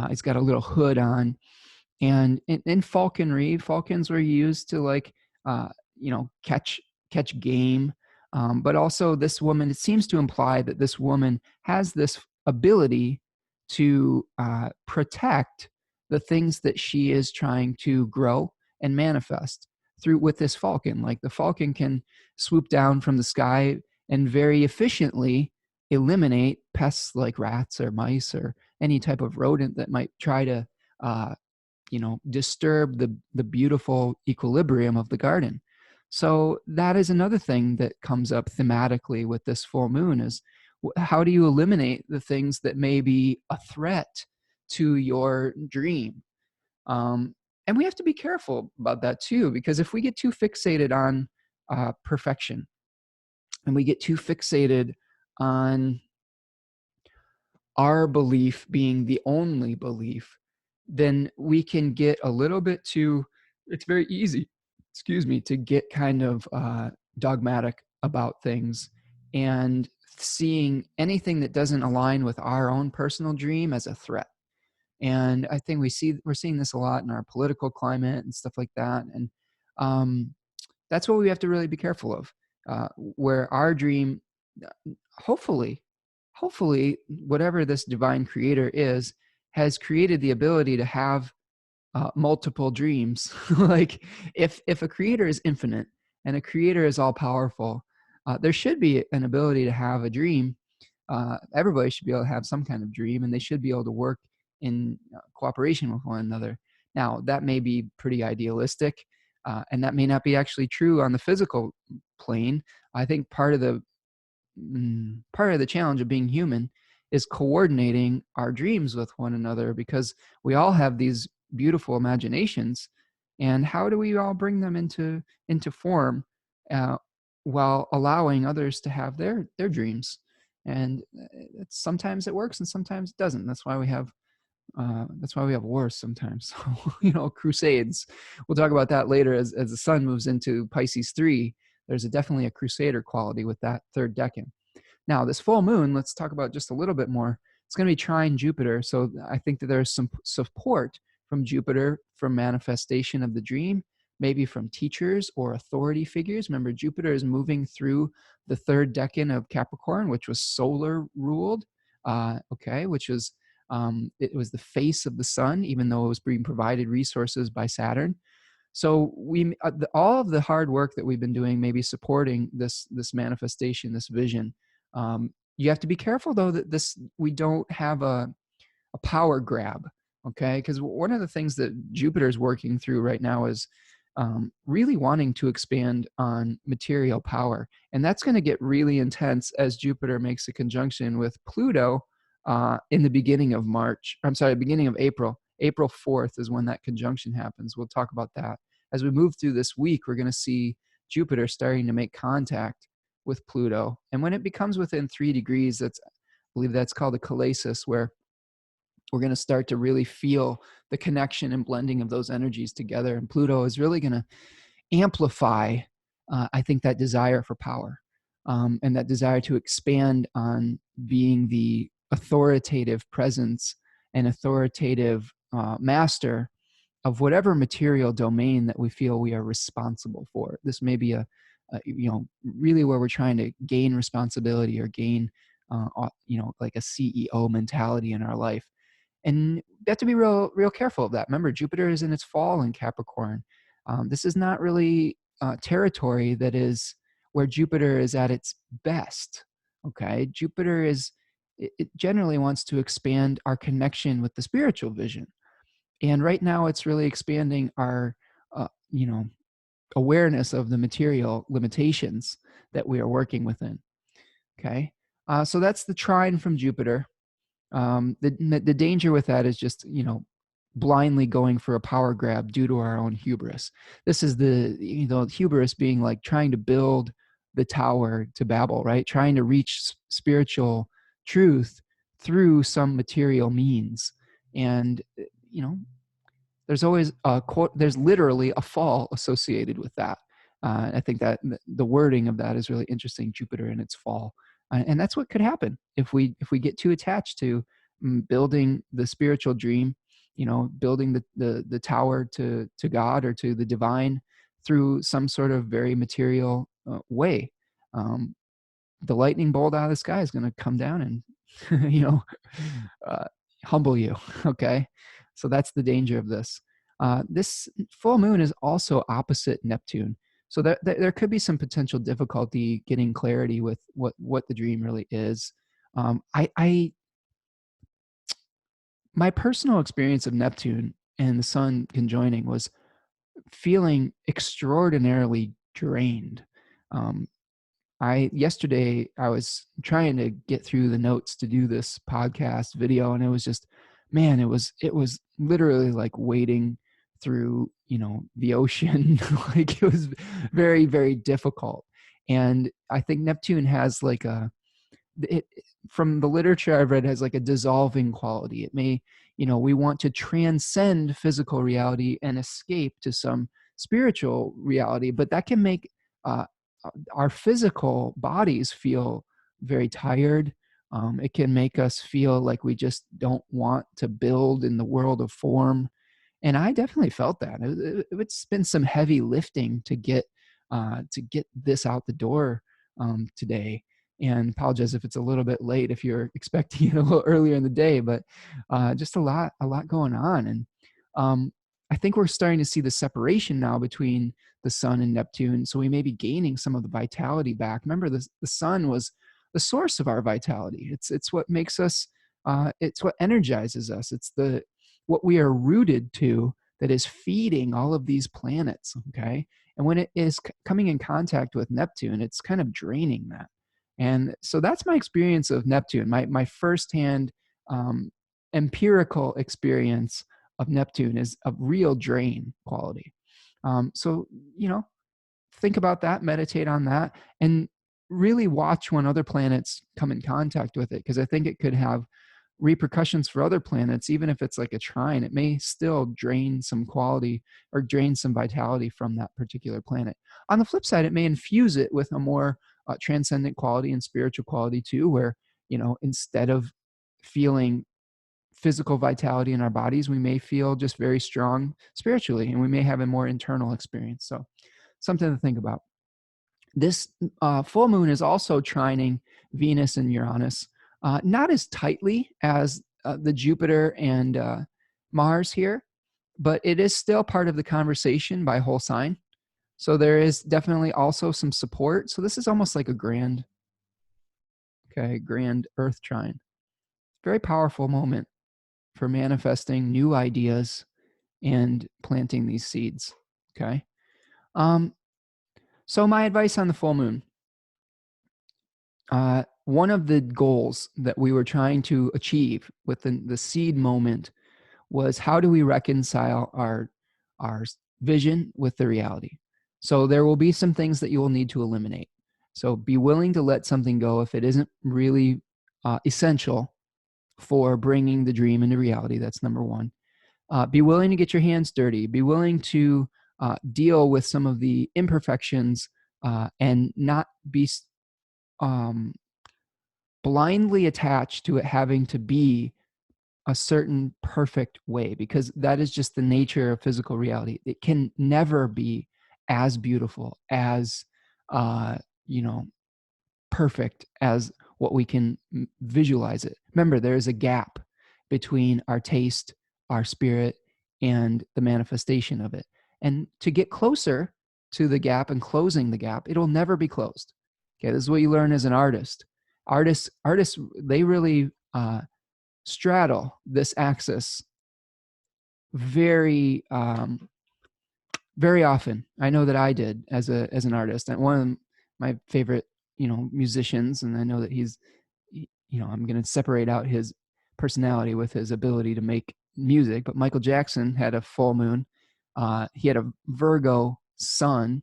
it's got a little hood on. And in falconry, falcons were used to, like, catch game. But also this woman, it seems to imply that this woman has this ability to protect the things that she is trying to grow and manifest through with this falcon. Like, the falcon can swoop down from the sky and very efficiently eliminate pests like rats or mice or any type of rodent that might try to disturb the beautiful equilibrium of the garden. So that is another thing that comes up thematically with this full moon is, how do you eliminate the things that may be a threat to your dream? And we have to be careful about that too, because if we get too fixated on perfection, and we get too fixated on our belief being the only belief, then we can get a little bit too, it's very easy, to get kind of dogmatic about things and seeing anything that doesn't align with our own personal dream as a threat. And I think we're seeing this a lot in our political climate and stuff like that. And that's what we have to really be careful of, where our dream, hopefully, whatever this divine creator is, has created the ability to have multiple dreams. Like, if a creator is infinite and a creator is all powerful, there should be an ability to have a dream. Everybody should be able to have some kind of dream, and they should be able to work in cooperation with one another. Now, that may be pretty idealistic, and that may not be actually true on the physical plane. I think part of the challenge of being human is coordinating our dreams with one another, because we all have these beautiful imaginations, and how do we all bring them into form, while allowing others to have their dreams? And sometimes it works and sometimes it doesn't. That's why we have wars sometimes. Crusades. We'll talk about that later as the sun moves into Pisces III. There's definitely a crusader quality with that third decan. Now, this full moon, let's talk about just a little bit more. It's going to be trine Jupiter. So I think that there's some support from Jupiter for manifestation of the dream, maybe from teachers or authority figures. Remember, Jupiter is moving through the third decan of Capricorn, which was solar ruled, which was, it was the face of the sun, even though it was being provided resources by Saturn. So all of the hard work that we've been doing, maybe supporting this manifestation, this vision. You have to be careful, though, that we don't have a power grab, okay? Because one of the things that Jupiter is working through right now is really wanting to expand on material power. And that's going to get really intense as Jupiter makes a conjunction with Pluto in the beginning of beginning of April. April 4th is when that conjunction happens. We'll talk about that. As we move through this week, we're going to see Jupiter starting to make contact with Pluto. And when it becomes within 3 degrees, I believe that's called a kalesis, where we're going to start to really feel the connection and blending of those energies together. And Pluto is really going to amplify, I think, that desire for power, and that desire to expand on being the authoritative presence and authoritative master of whatever material domain that we feel we are responsible for. This may be really where we're trying to gain responsibility or gain, like a CEO mentality in our life. And we have to be real careful of that. Remember, Jupiter is in its fall in Capricorn. This is not really territory that is where Jupiter is at its best. Okay, Jupiter it generally wants to expand our connection with the spiritual vision. And right now it's really expanding our, awareness of the material limitations that we are working within. Okay. So that's the trine from Jupiter. The danger with that is just, blindly going for a power grab due to our own hubris. This is the hubris being like trying to build the tower to Babel, right? Trying to reach spiritual truth through some material means. And, there's always there's literally a fall associated with that. I think that the wording of that is really interesting, Jupiter and its fall. And that's what could happen if we get too attached to building the spiritual dream, building the tower to God or to the divine through some sort of very material way. Um, the lightning bolt out of the sky is going to come down and uh, humble you. Okay, so that's the danger of this. This full moon is also opposite Neptune, so there could be some potential difficulty getting clarity with what the dream really is. My personal experience of Neptune and the sun conjoining was feeling extraordinarily drained. Um, Yesterday I was trying to get through the notes to do this podcast video, and it was just, man, it was literally like wading through, the ocean. Like it was very, very difficult. And I think Neptune has like it, from the literature I've read, has like a dissolving quality. It may, we want to transcend physical reality and escape to some spiritual reality, but that can make uh, our physical bodies feel very tired. It can make us feel like we just don't want to build in the world of form. And I definitely felt that. It's been some heavy lifting to get this out the door today. And apologize if it's a little bit late if you're expecting it a little earlier in the day, but just a lot going on. And I think we're starting to see the separation now between the sun and Neptune. So we may be gaining some of the vitality back. Remember, the sun was the source of our vitality. It's what makes us, it's what energizes us. It's what we are rooted to that is feeding all of these planets, okay? And when it is coming in contact with Neptune, it's kind of draining that. And so that's my experience of Neptune, my firsthand empirical experience of Neptune is a real drain quality. So, think about that, meditate on that, and really watch when other planets come in contact with it, because I think it could have repercussions for other planets. Even if it's like a trine, it may still drain some quality or drain some vitality from that particular planet. On the flip side, it may infuse it with a more transcendent quality and spiritual quality too, where, instead of feeling physical vitality in our bodies, we may feel just very strong spiritually, and we may have a more internal experience. So something to think about. This full moon is also trining Venus and Uranus, not as tightly as the Jupiter and Mars here, but it is still part of the conversation by whole sign. So there is definitely also some support. So this is almost like a grand Earth trine. Very powerful moment for manifesting new ideas and planting these seeds. Okay. So my advice on the full moon, one of the goals that we were trying to achieve with the seed moment was, how do we reconcile our vision with the reality? So there will be some things that you will need to eliminate. So be willing to let something go if it isn't really essential for bringing the dream into reality. That's number one. Be willing to get your hands dirty. Be willing to deal with some of the imperfections and not be blindly attached to it having to be a certain perfect way, because that is just the nature of physical reality. It can never be as beautiful, as perfect as what we can visualize it. Remember, there is a gap between our taste, our spirit, and the manifestation of it. And to get closer to the gap and closing the gap, it'll never be closed. Okay, this is what you learn as an artist. Artists, they really straddle this axis very very often. I know that I did as an artist. And one of my favorite musicians, and I know that I'm going to separate out his personality with his ability to make music, but Michael Jackson had a full moon. He had a Virgo sun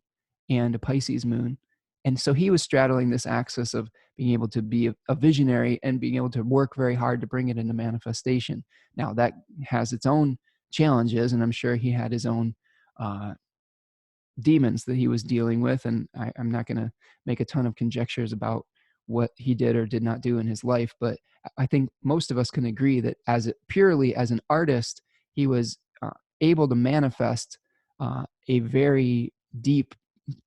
and a Pisces moon, and so he was straddling this axis of being able to be a visionary and being able to work very hard to bring it into manifestation. Now that has its own challenges, and I'm sure he had his own demons that he was dealing with. And I'm not going to make a ton of conjectures about what he did or did not do in his life, but I think most of us can agree that purely as an artist, he was able to manifest a very deep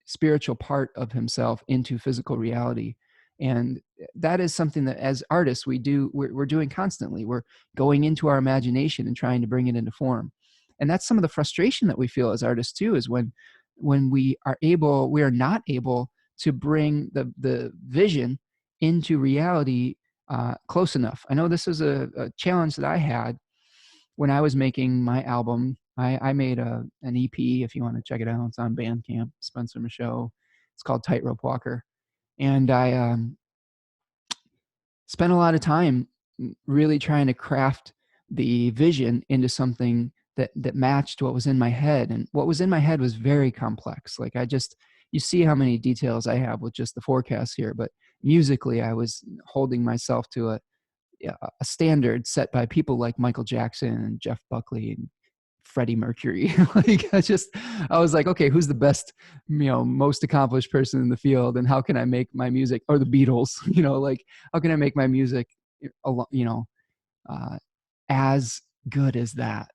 spiritual part of himself into physical reality. And that is something that as artists we're doing constantly. We're going into our imagination and trying to bring it into form. And that's some of the frustration that we feel as artists too, is when we are not able to bring the vision into reality close enough. I know this is a challenge that I had when I was making my album. I made an EP, if you want to check it out. It's on Bandcamp, Spencer Michaud. It's called Tightrope Walker. And I spent a lot of time really trying to craft the vision into something that matched what was in my head. And what was in my head was very complex. Like you see how many details I have with just the forecast here, but musically I was holding myself to a standard set by people like Michael Jackson and Jeff Buckley and Freddie Mercury. Like I was like, okay, who's the best, most accomplished person in the field, and how can I make my music, or the Beatles, like how can I make my music, as good as that?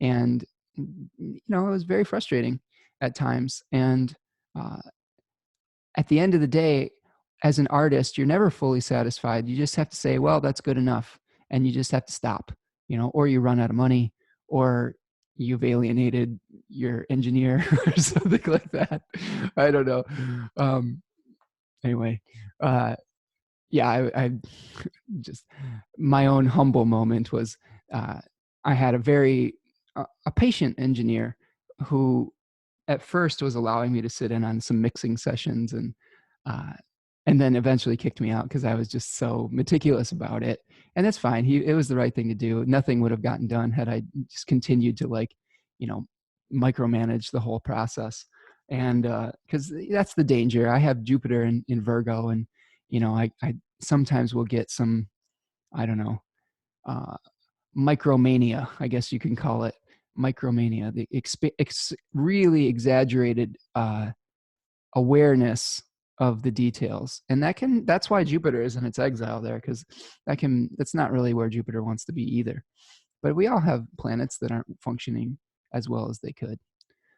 And it was very frustrating at times. And at the end of the day, as an artist, you're never fully satisfied. You just have to say, well, that's good enough. And you just have to stop, or you run out of money, or you've alienated your engineer or something like that. I don't know. Anyway, yeah, I just, my own humble moment was, I had a patient engineer who at first was allowing me to sit in on some mixing sessions, and then eventually kicked me out because I was just so meticulous about it. And that's fine. It was the right thing to do. Nothing would have gotten done had I just continued to micromanage the whole process. And because that's the danger. I have Jupiter in Virgo, and I sometimes will get some, I don't know, micromania, I guess you can call it. Micromania, the really exaggerated awareness of the details. And that's why Jupiter is in its exile there, because that's not really where Jupiter wants to be either. But we all have planets that aren't functioning as well as they could.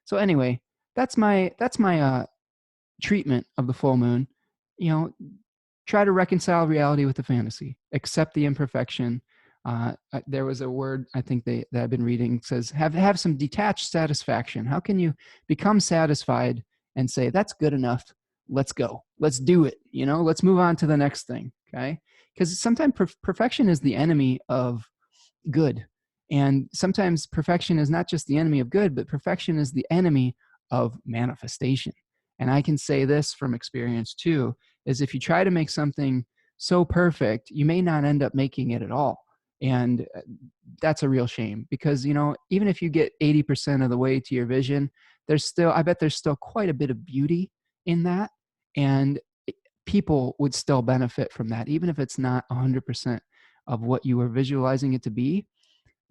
So anyway, that's my treatment of the full moon. Try to reconcile reality with the fantasy, accept the imperfection. There was a word I think that I've been reading says have some detached satisfaction. How can you become satisfied and say, that's good enough, let's go, let's do it, let's move on to the next thing? Okay, because sometimes perfection is the enemy of good, and sometimes perfection is not just the enemy of good, but perfection is the enemy of manifestation. And I can say this from experience too, is if you try to make something so perfect, you may not end up making it at all. And that's a real shame, because even if you get 80% of the way to your vision, I bet there's still quite a bit of beauty in that, and people would still benefit from that, even if it's not 100% of what you were visualizing it to be.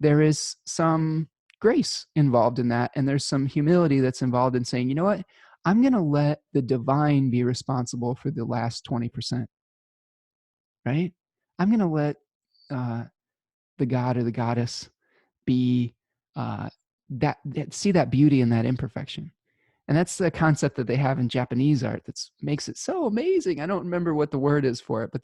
There is some grace involved in that, and there's some humility that's involved in saying, you know what, I'm going to let the divine be responsible for the last 20%, right? I'm going to let the god or the goddess be see that beauty in that imperfection. And that's the concept that they have in Japanese art that makes it so amazing. I don't remember what the word is for it, but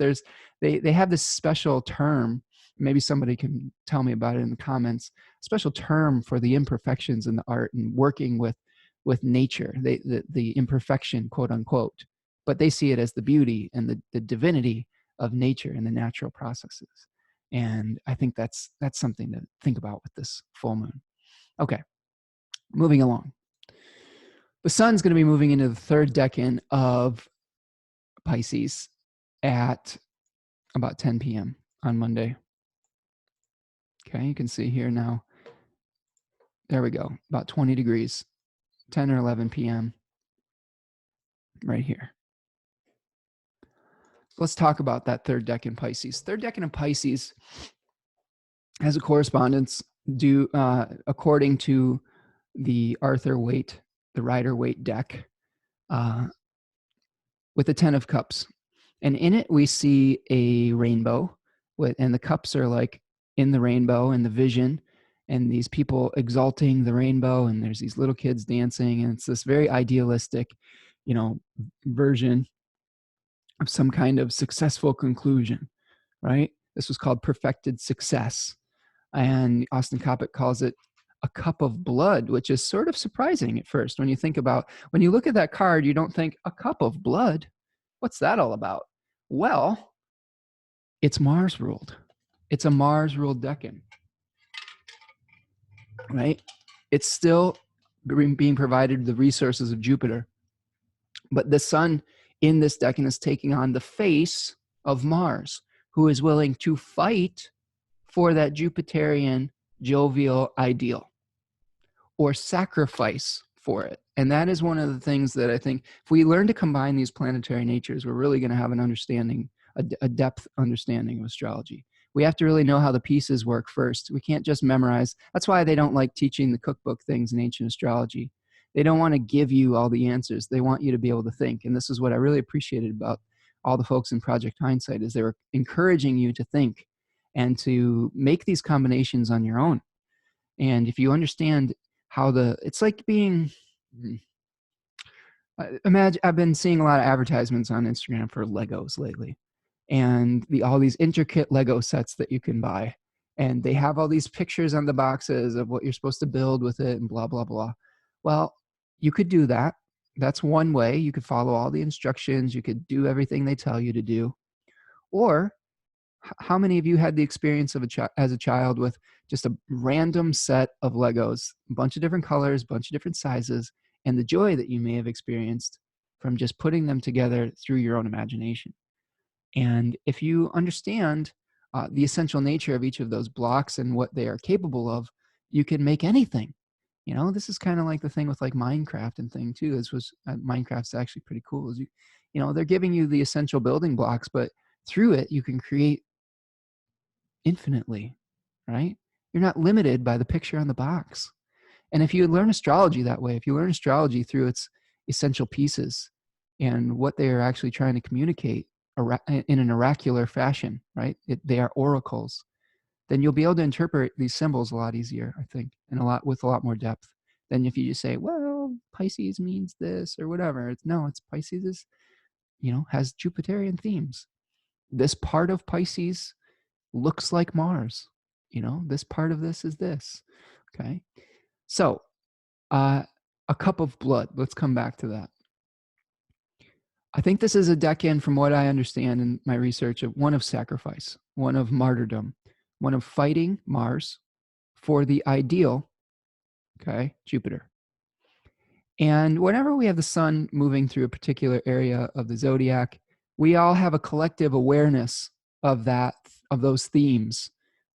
they have this special term. Maybe somebody can tell me about it in the comments. Special term for the imperfections in the art and working with nature, the imperfection, quote unquote. But they see it as the beauty and the divinity of nature and the natural processes. And I think that's something to think about with this full moon. Okay, moving along. The sun's going to be moving into the third decan of Pisces at about 10 p.m. on Monday. Okay, you can see here now. There we go, about 20 degrees, 10 or 11 p.m. right here. Let's talk about that third decan Pisces. Third decan of Pisces has a correspondence do according to the the Rider-Waite deck, with the 10 of Cups. And in it, we see a rainbow, and the cups are like in the rainbow and the vision, and these people exalting the rainbow, and there's these little kids dancing, and it's this very idealistic, version of some kind of successful conclusion, right? This was called perfected success. And Austin Coppock calls it a cup of blood, which is sort of surprising at first. When you look at that card, you don't think, a cup of blood? What's that all about? Well, it's Mars ruled. It's a Mars ruled decan, right? It's still being provided the resources of Jupiter. But the sun in this decan is taking on the face of Mars, who is willing to fight for that Jupiterian jovial ideal or sacrifice for it. And that is one of the things that I think if we learn to combine these planetary natures, we're really going to have an understanding, a depth understanding of astrology. We have to really know how the pieces work first. We can't just memorize. That's why they don't like teaching the cookbook things in ancient astrology. They don't want to give you all the answers. They want you to be able to think. And this is what I really appreciated about all the folks in Project Hindsight, is they were encouraging you to think and to make these combinations on your own. And if you understand how it's like being, imagine, I've been seeing a lot of advertisements on Instagram for Legos lately, and all these intricate Lego sets that you can buy. And they have all these pictures on the boxes of what you're supposed to build with it and blah, blah, blah. Well, you could do that. That's one way. You could follow all the instructions. You could do everything they tell you to do. Or how many of you had the experience of as a child with just a random set of Legos, a bunch of different colors, a bunch of different sizes, and the joy that you may have experienced from just putting them together through your own imagination? And if you understand the essential nature of each of those blocks and what they are capable of, you can make anything. This is kind of like the thing with like Minecraft and thing too. Minecraft's actually pretty cool. They're giving you the essential building blocks, but through it, you can create infinitely, right? You're not limited by the picture on the box. And if you learn astrology that way, if you learn astrology through its essential pieces and what they are actually trying to communicate in an oracular fashion, right? They are oracles. Then you'll be able to interpret these symbols a lot easier, I think, and with a lot more depth than if you just say, well, Pisces means this or whatever. It's Pisces is, has Jupiterian themes. This part of Pisces looks like Mars. This part of this is this. Okay. So, a cup of blood. Let's come back to that. I think this is a decan, from what I understand in my research, of one of sacrifice, one of martyrdom, one of fighting Mars for the ideal, okay, Jupiter. And whenever we have the sun moving through a particular area of the zodiac, we all have a collective awareness of those themes.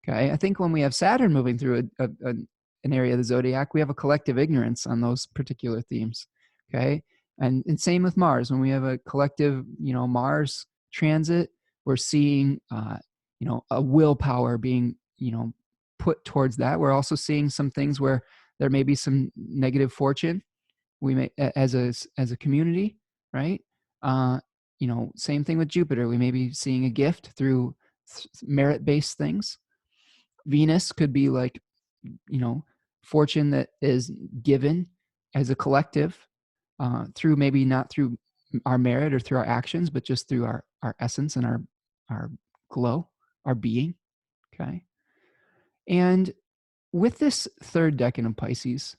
Okay. I think when we have Saturn moving through an area of the zodiac, we have a collective ignorance on those particular themes. Okay. And same with Mars. When we have a collective, Mars transit, we're seeing, a willpower being, put towards that. We're also seeing some things where there may be some negative fortune. We may, as a community, right? Same thing with Jupiter. We may be seeing a gift through merit-based things. Venus could be like, fortune that is given as a collective, through maybe not through our merit or through our actions, but just through our essence and our glow, our being. Okay. And with this third decan of Pisces,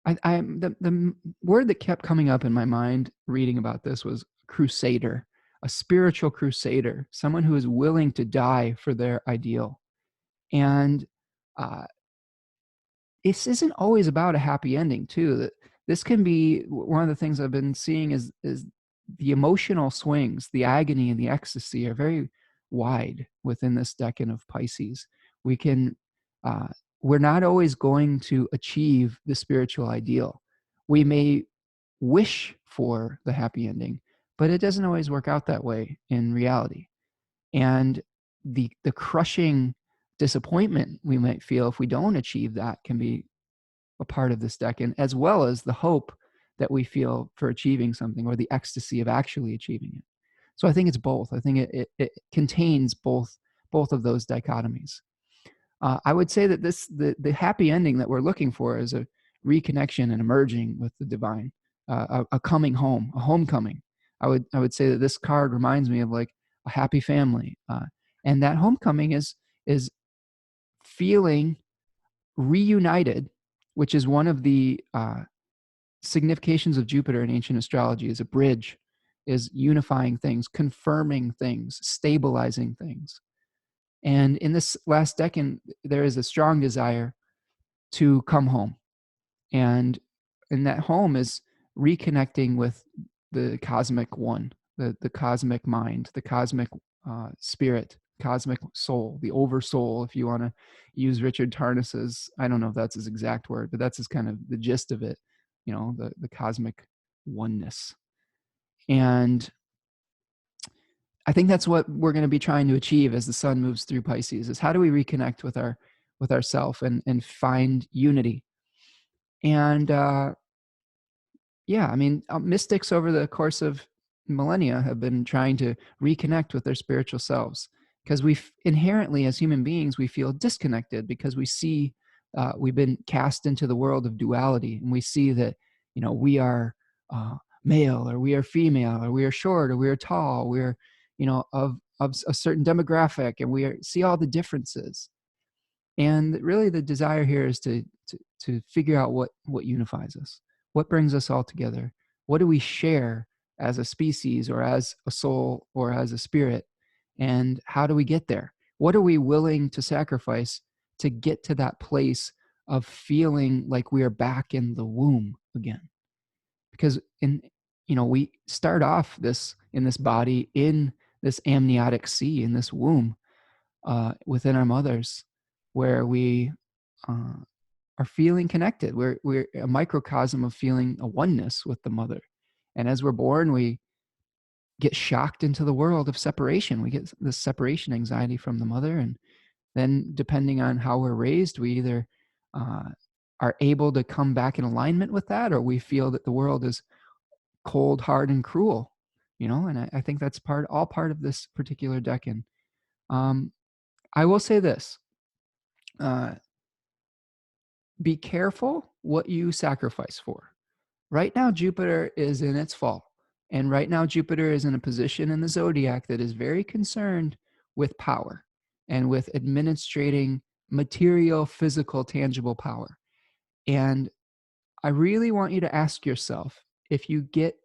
the word that kept coming up in my mind reading about this was crusader, a spiritual crusader, someone who is willing to die for their ideal. And this isn't always about a happy ending too. That this can be one of the things I've been seeing is the emotional swings, the agony and the ecstasy are very wide within this decan of Pisces. We're not always going to achieve the spiritual ideal. We may wish for the happy ending, but it doesn't always work out that way in reality. And the crushing disappointment we might feel if we don't achieve that can be a part of this decan, as well as the hope that we feel for achieving something, or the ecstasy of actually achieving it. So I think it's both. I think it contains both of those dichotomies. I would say that the happy ending that we're looking for is a reconnection and emerging with the divine, a coming home, a homecoming. I would say that this card reminds me of like a happy family, and that homecoming is feeling reunited, which is one of the significations of Jupiter in ancient astrology, is a bridge, is unifying things, confirming things, stabilizing things. And in this last decan, there is a strong desire to come home. And that home is reconnecting with the cosmic one, the cosmic mind, the cosmic spirit, cosmic soul, the oversoul, if you want to use Richard Tarnas's, I don't know if that's his exact word, but that's his kind of the gist of it, the cosmic oneness. And I think that's what we're going to be trying to achieve as the sun moves through Pisces, is how do we reconnect with ourself and find unity. And yeah, I mean, mystics over the course of millennia have been trying to reconnect with their spiritual selves, because we inherently, as human beings, we feel disconnected because we see we've been cast into the world of duality, and we see that we are male, or we are female, or we are short, or we are tall, we're of a certain demographic, and we see all the differences. And really the desire here is to figure out what unifies us, what brings us all together, what do we share as a species, or as a soul, or as a spirit, and how do we get there? What are we willing to sacrifice to get to that place of feeling like we are back in the womb again? Because we start off in this body, in this amniotic sea, in this womb, within our mothers, where we are feeling connected. We're a microcosm of feeling a oneness with the mother. And as we're born, we get shocked into the world of separation. We get this separation anxiety from the mother. And then depending on how we're raised, we either are able to come back in alignment with that, or we feel that the world is cold, hard, and cruel. And I think that's all part of this particular decan. I will say this. Be careful what you sacrifice for. Right now, Jupiter is in its fall. And right now, Jupiter is in a position in the zodiac that is very concerned with power and with administrating material, physical, tangible power. And I really want you to ask yourself, if you get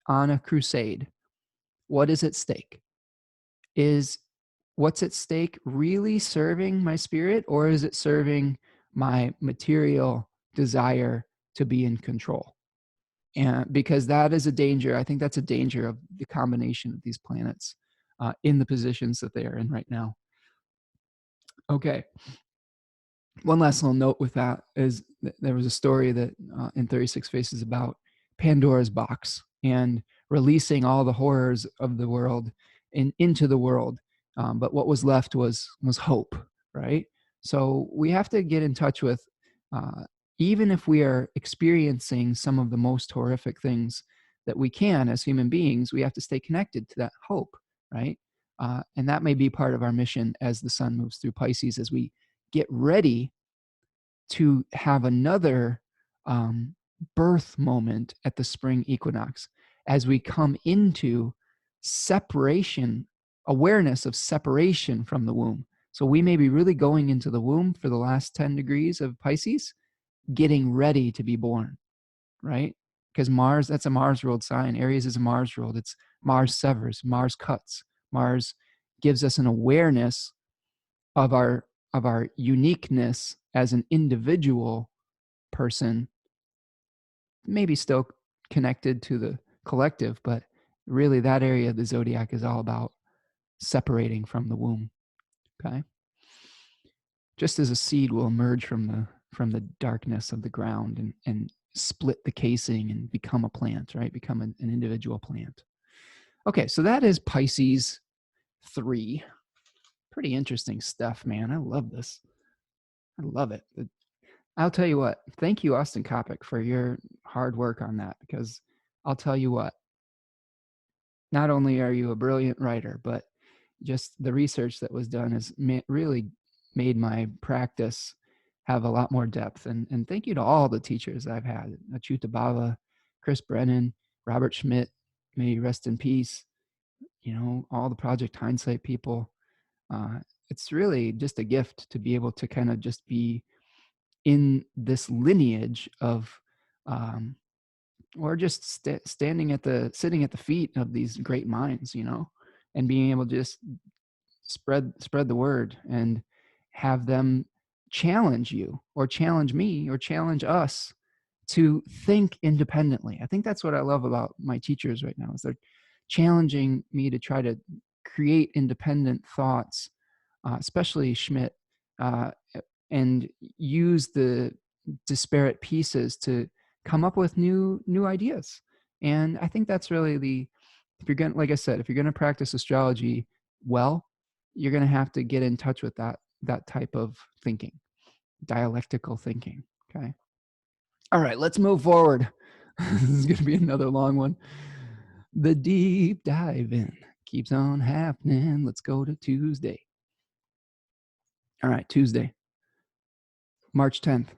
on a crusade, what is at stake? Is what's at stake really serving my spirit, or is it serving my material desire to be in control? And because that is a danger, I think that's a danger of the combination of these planets in the positions that they are in right now. Okay. One last little note with that is that there was a story that in 36 Faces about Pandora's box and releasing all the horrors of the world into the world. But what was left was hope, right? So we have to get in touch with, even if we are experiencing some of the most horrific things that we can as human beings, we have to stay connected to that hope, right? And that may be part of our mission as the sun moves through Pisces, as we get ready to have another birth moment at the spring equinox, as we come into separation, awareness of separation from the womb. So we may be really going into the womb for the last 10 degrees of Pisces, getting ready to be born, right? Because Mars, that's a Mars ruled sign. Aries is a Mars ruled. It's Mars severs, Mars cuts. Mars gives us an awareness of our uniqueness as an individual person, maybe still connected to the collective, but really that area of the zodiac is all about separating from the womb. Okay. Just as a seed will emerge from the darkness of the ground and split the casing and become a plant, right? Become an individual plant. Okay, so that is Pisces 3. Pretty interesting stuff, man. I love this. I love it. I'll tell you what. Thank you, Austin Kopic, for your hard work on that, because I'll tell you what, not only are you a brilliant writer, but just the research that was done has really made my practice have a lot more depth. And thank you to all the teachers I've had, Achuta Bava, Chris Brennan, Robert Schmidt, may he rest in peace, you know, all the Project Hindsight people. It's really just a gift to be able to kind of just be in this lineage of, or just sitting at the feet of these great minds, you know, and being able to just spread the word and have them challenge you or challenge me or challenge us to think independently. I think that's what I love about my teachers right now, is they're challenging me to try to create independent thoughts, especially Schmidt, and use the disparate pieces to come up with new ideas. And I think that's really if you're going to, like I said, if you're going to practice astrology well, you're going to have to get in touch with that type of thinking, dialectical thinking. Okay. All right, let's move forward. This is going to be another long one. The deep dive in keeps on happening. Let's go to Tuesday. All right, Tuesday, March 10th.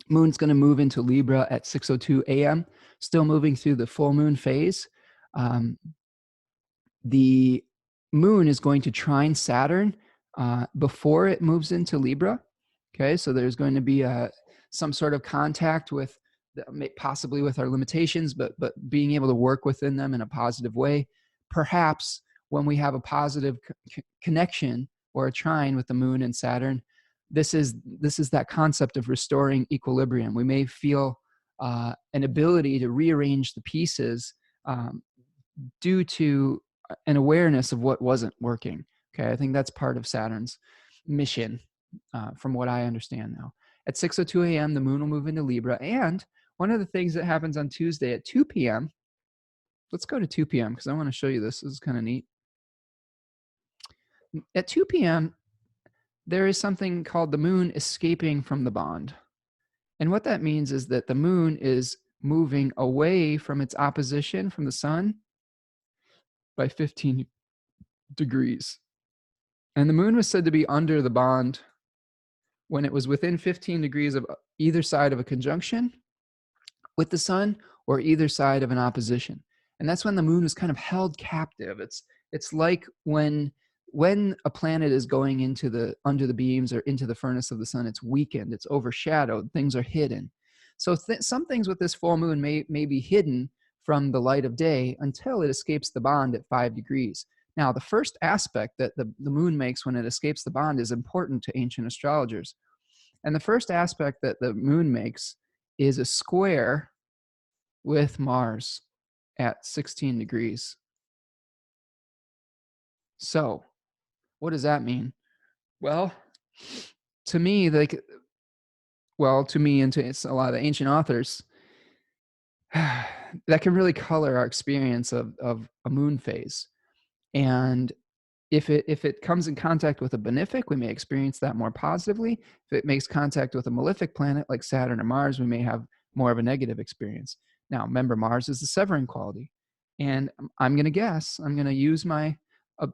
Moon's going to move into Libra at 6:02 a.m., still moving through the full moon phase. The moon is going to trine Saturn before it moves into Libra. Okay, so there's going to be some sort of contact with, possibly with our limitations, but being able to work within them in a positive way. Perhaps when we have a positive connection or a trine with the moon and Saturn, this is that concept of restoring equilibrium. We may feel an ability to rearrange the pieces due to an awareness of what wasn't working. Okay, I think that's part of Saturn's mission, from what I understand now. At 6:02 a.m., the moon will move into Libra. And one of the things that happens on Tuesday at 2 p.m., let's go to 2 p.m. because I want to show you this. This is kind of neat. At 2 p.m., there is something called the moon escaping from the bond. And what that means is that the moon is moving away from its opposition from the sun by 15 degrees. And the moon was said to be under the bond when it was within 15 degrees of either side of a conjunction with the sun or either side of an opposition. And that's when the moon is kind of held captive. It's like when a planet is going into under the beams or into the furnace of the sun, it's weakened, it's overshadowed, things are hidden. So some things with this full moon may be hidden from the light of day until it escapes the bond at 5 degrees. Now, the first aspect that the moon makes when it escapes the bond is important to ancient astrologers. And the first aspect that the moon makes is a square with Mars at 16 degrees. So, what does that mean? Well, to me, and to a lot of the ancient authors, that can really color our experience of a moon phase. And if it comes in contact with a benefic, we may experience that more positively. If it makes contact with a malefic planet like Saturn or Mars, we may have more of a negative experience. Now, remember, Mars is the severing quality. And I'm going to use my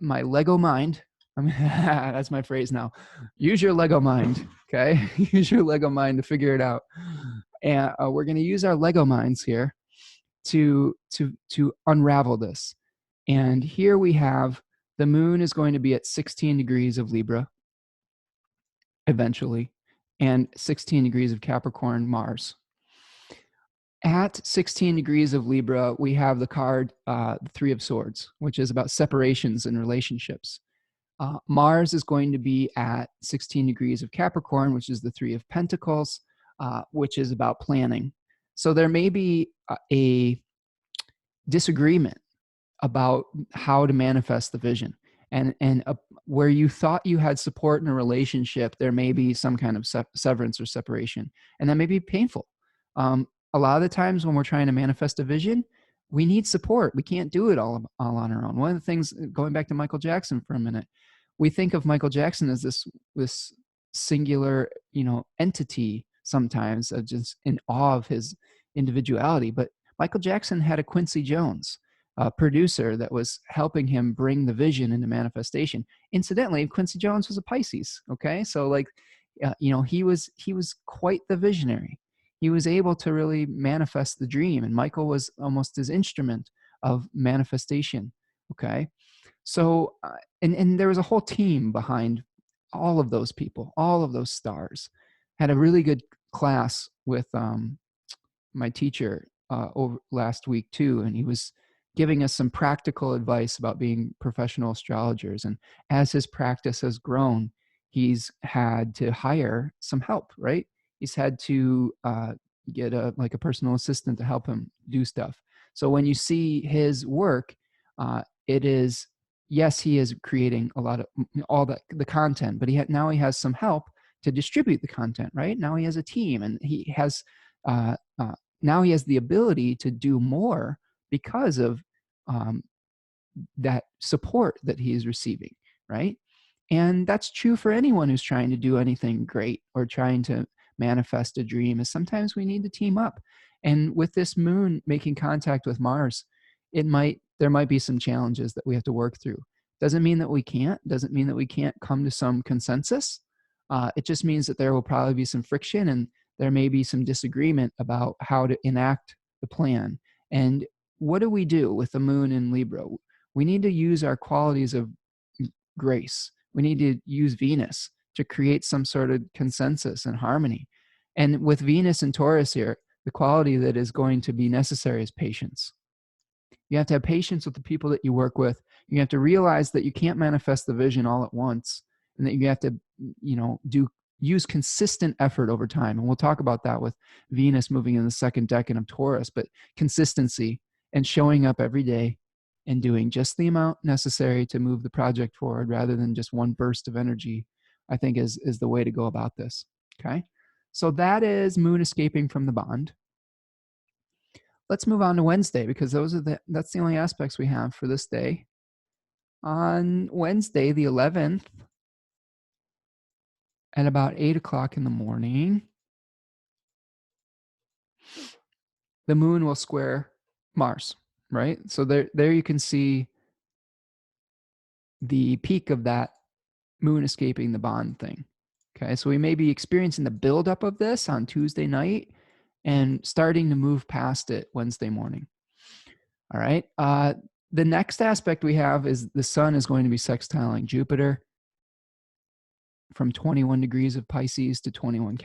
Lego mind. That's my phrase now. Use your Lego mind, okay? Use your Lego mind to figure it out. And we're going to use our Lego minds here to unravel this. And here we have the moon is going to be at 16 degrees of Libra eventually, and 16 degrees of Capricorn Mars. At 16 degrees of Libra, we have the card, the Three of Swords, which is about separations and relationships. Mars is going to be at 16 degrees of Capricorn, which is the Three of Pentacles, which is about planning. So there may be a disagreement about how to manifest the vision. And where you thought you had support in a relationship, there may be some kind of severance or separation. And that may be painful. A lot of the times when we're trying to manifest a vision, we need support. We can't do it all on our own. One of the things, going back to Michael Jackson for a minute, we think of Michael Jackson as this singular, entity sometimes, just in awe of his individuality. But Michael Jackson had a Quincy Jones, a producer that was helping him bring the vision into manifestation. Incidentally, Quincy Jones was a Pisces. Okay, so like, he was quite the visionary. He was able to really manifest the dream, and Michael was almost his instrument of manifestation. Okay, so and there was a whole team behind all of those people, all of those stars. Had a really good class with my teacher over last week too, and he was giving us some practical advice about being professional astrologers. And as his practice has grown, he's had to hire some help, right? He's had to get a personal assistant to help him do stuff. So when you see his work, it is, yes, he is creating a lot of all the content, but now he has some help to distribute the content, right? Now he has a team, and he has now he has the ability to do more because of that support that he is receiving, right? And that's true for anyone who's trying to do anything great or trying to manifest a dream, is sometimes we need to team up. And with this moon making contact with Mars, there might be some challenges that we have to work through. Doesn't mean that we can't come to some consensus. It just means that there will probably be some friction, and there may be some disagreement about how to enact the plan. And what do we do with the moon in Libra? We need to use our qualities of grace. We need to use Venus to create some sort of consensus and harmony. And with Venus and Taurus here, the quality that is going to be necessary is patience. You have to have patience with the people that you work with. You have to realize that you can't manifest the vision all at once, and that you have to, use consistent effort over time. And we'll talk about that with Venus moving in the second decan of Taurus. But consistency and showing up every day and doing just the amount necessary to move the project forward, rather than just one burst of energy, I think is the way to go about this. Okay, so that is moon escaping from the bond. Let's move on to Wednesday, because that's the only aspects we have for this day. On Wednesday, the 11th, at about 8 o'clock in the morning, the moon will square Mars, right? So there you can see the peak of that moon escaping the bond thing. Okay, so we may be experiencing the buildup of this on Tuesday night and starting to move past it Wednesday morning. All right. The next aspect we have is the sun is going to be sextiling Jupiter from 21 degrees of Pisces to 21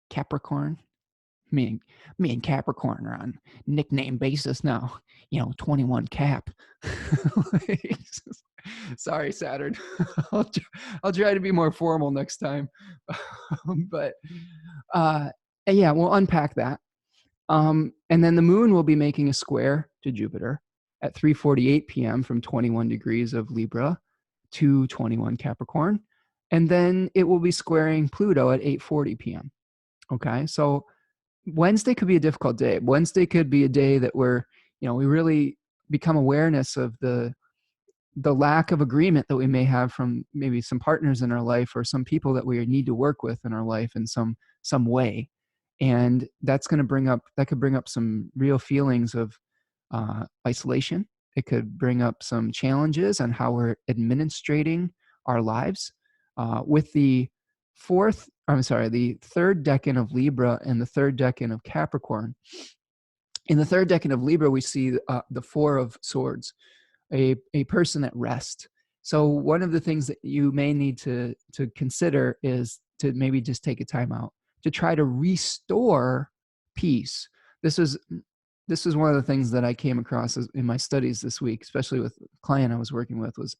Capricorn. Me and Capricorn are on nickname basis now. 21 Cap. Sorry, Saturn. I'll try to be more formal next time. But yeah, we'll unpack that. And then the moon will be making a square to Jupiter at 3:48 p.m. from 21 degrees of Libra to 21 Capricorn. And then it will be squaring Pluto at 8:40 p.m. Okay, so Wednesday could be a difficult day. Wednesday could be a day that we really become awareness of the lack of agreement that we may have from maybe some partners in our life, or some people that we need to work with in our life in some way. And that could bring up some real feelings of isolation. It could bring up some challenges on how we're administrating our lives. With the third decan of Libra and the third decan of Capricorn. In the third decan of Libra, we see the Four of Swords, a person at rest. So one of the things that you may need to consider is to maybe just take a time out to try to restore peace. This is one of the things that I came across in my studies this week, especially with a client I was working with, was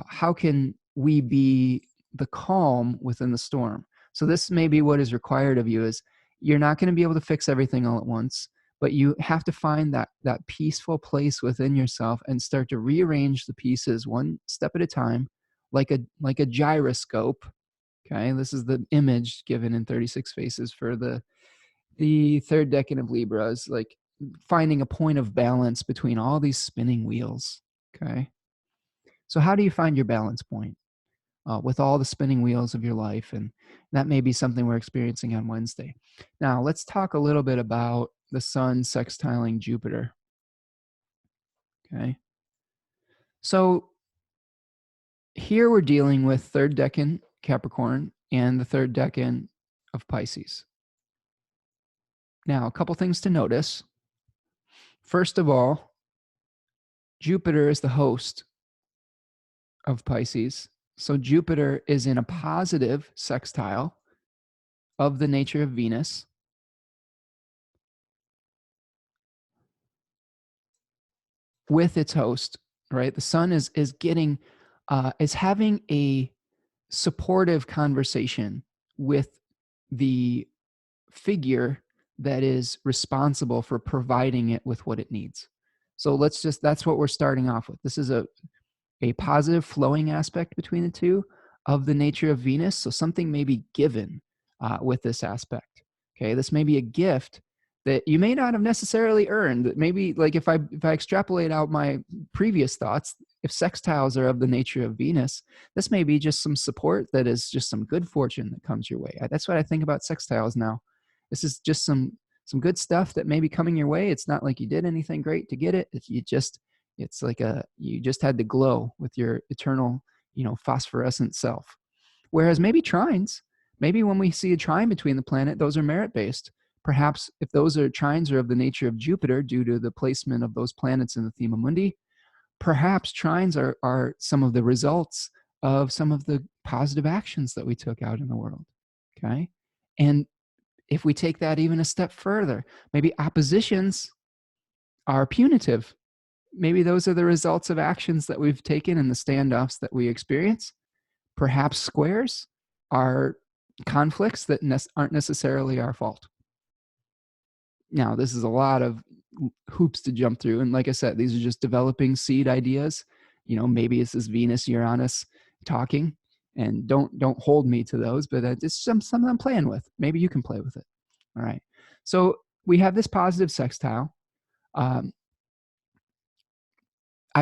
how can we be the calm within the storm? So this may be what is required of you. Is you're not going to be able to fix everything all at once, but you have to find that peaceful place within yourself and start to rearrange the pieces one step at a time, like a gyroscope. Okay, this is the image given in 36 Faces for the third decan of Libra, is like finding a point of balance between all these spinning wheels. Okay, So how do you find your balance point with all the spinning wheels of your life? And that may be something we're experiencing on Wednesday. Now, let's talk a little bit about the sun sextiling Jupiter. Okay. So here we're dealing with third decan Capricorn and the third decan of Pisces. Now, a couple things to notice. First of all, Jupiter is the host of Pisces. So Jupiter is in a positive sextile of the nature of Venus. With its host, right? The sun is getting is having a supportive conversation with the figure that is responsible for providing it with what it needs. So that's what we're starting off with. This is a positive flowing aspect between the two of the nature of Venus. So something may be given with this aspect. Okay, this may be a gift that you may not have necessarily earned. That maybe, like, if I extrapolate out my previous thoughts, if sextiles are of the nature of Venus, this may be just some support that is just some good fortune that comes your way. That's what I think about sextiles now. This is just some good stuff that may be coming your way. It's not like you did anything great to get it. It's like you just had to glow with your eternal, phosphorescent self. Whereas maybe trines, maybe when we see a trine between the planet, those are merit-based. Perhaps if those trines are of the nature of Jupiter due to the placement of those planets in the Thema Mundi, perhaps trines are some of the results of some of the positive actions that we took out in the world. Okay. And if we take that even a step further, maybe oppositions are punitive. Maybe those are the results of actions that we've taken in the standoffs that we experience. Perhaps squares are conflicts that aren't necessarily our fault. Now, this is a lot of hoops to jump through. And like I said, these are just developing seed ideas. Maybe it's this Venus, Uranus talking, and don't hold me to those, but it's something I'm playing with. Maybe you can play with it. All right. So we have this positive sextile. I've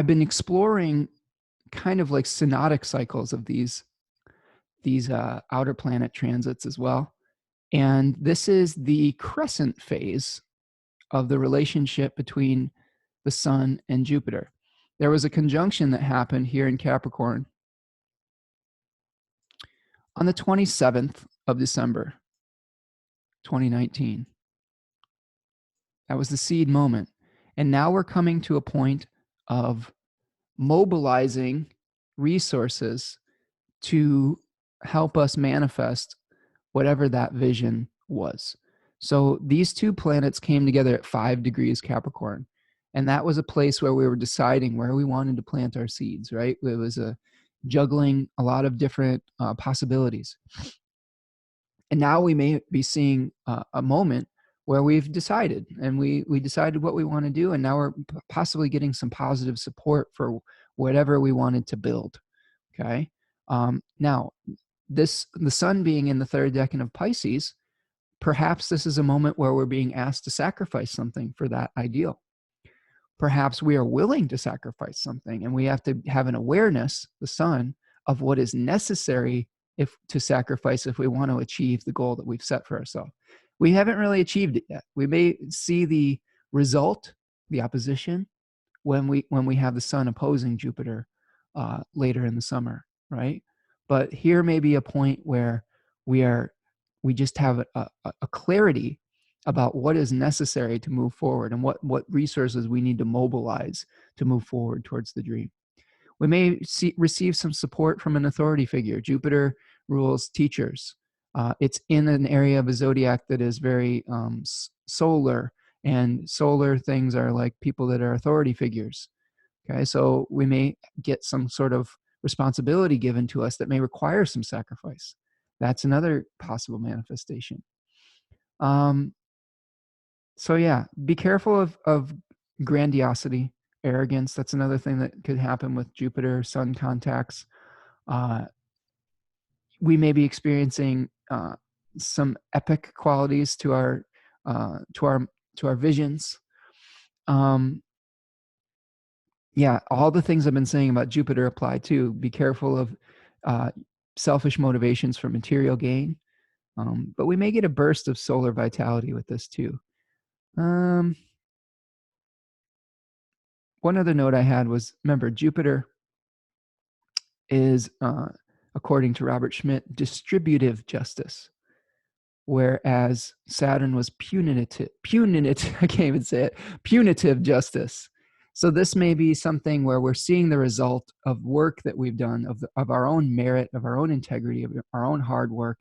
been exploring kind of like synodic cycles of these outer planet transits as well. And this is the crescent phase of the relationship between the sun and Jupiter. There was a conjunction that happened here in Capricorn on the 27th of December, 2019. That was the seed moment. And now we're coming to a point of mobilizing resources to help us manifest whatever that vision was. So these two planets came together at 5 degrees Capricorn. And that was a place where we were deciding where we wanted to plant our seeds, right? It was juggling a lot of different possibilities. And now we may be seeing a moment where we've decided, and we decided what we want to do. And now we're possibly getting some positive support for whatever we wanted to build. Okay. Now, the sun being in the third decan of Pisces, perhaps this is a moment where we're being asked to sacrifice something for that ideal. Perhaps we are willing to sacrifice something, and we have to have an awareness, the sun, of what is necessary to sacrifice if we want to achieve the goal that we've set for ourselves. We haven't really achieved it yet. We may see the result, the opposition, when we have the sun opposing Jupiter later in the summer, right? But here may be a point where we just have a clarity about what is necessary to move forward and what resources we need to mobilize to move forward towards the dream. We may receive some support from an authority figure. Jupiter rules teachers. It's in an area of a zodiac that is very solar, and solar things are like people that are authority figures. Okay, so we may get some sort of responsibility given to us that may require some sacrifice. That's another possible manifestation. So yeah, be careful of grandiosity, arrogance. That's another thing that could happen with Jupiter Sun contacts. We may be experiencing some epic qualities to our visions. Yeah, all the things I've been saying about Jupiter apply too. Be careful of selfish motivations for material gain. But we may get a burst of solar vitality with this too. One other note I had was, remember, Jupiter is, according to Robert Schmidt, distributive justice, whereas Saturn was punitive, I can't even say it, punitive justice. So this may be something where we're seeing the result of work that we've done, of our own merit, of our own integrity, of our own hard work,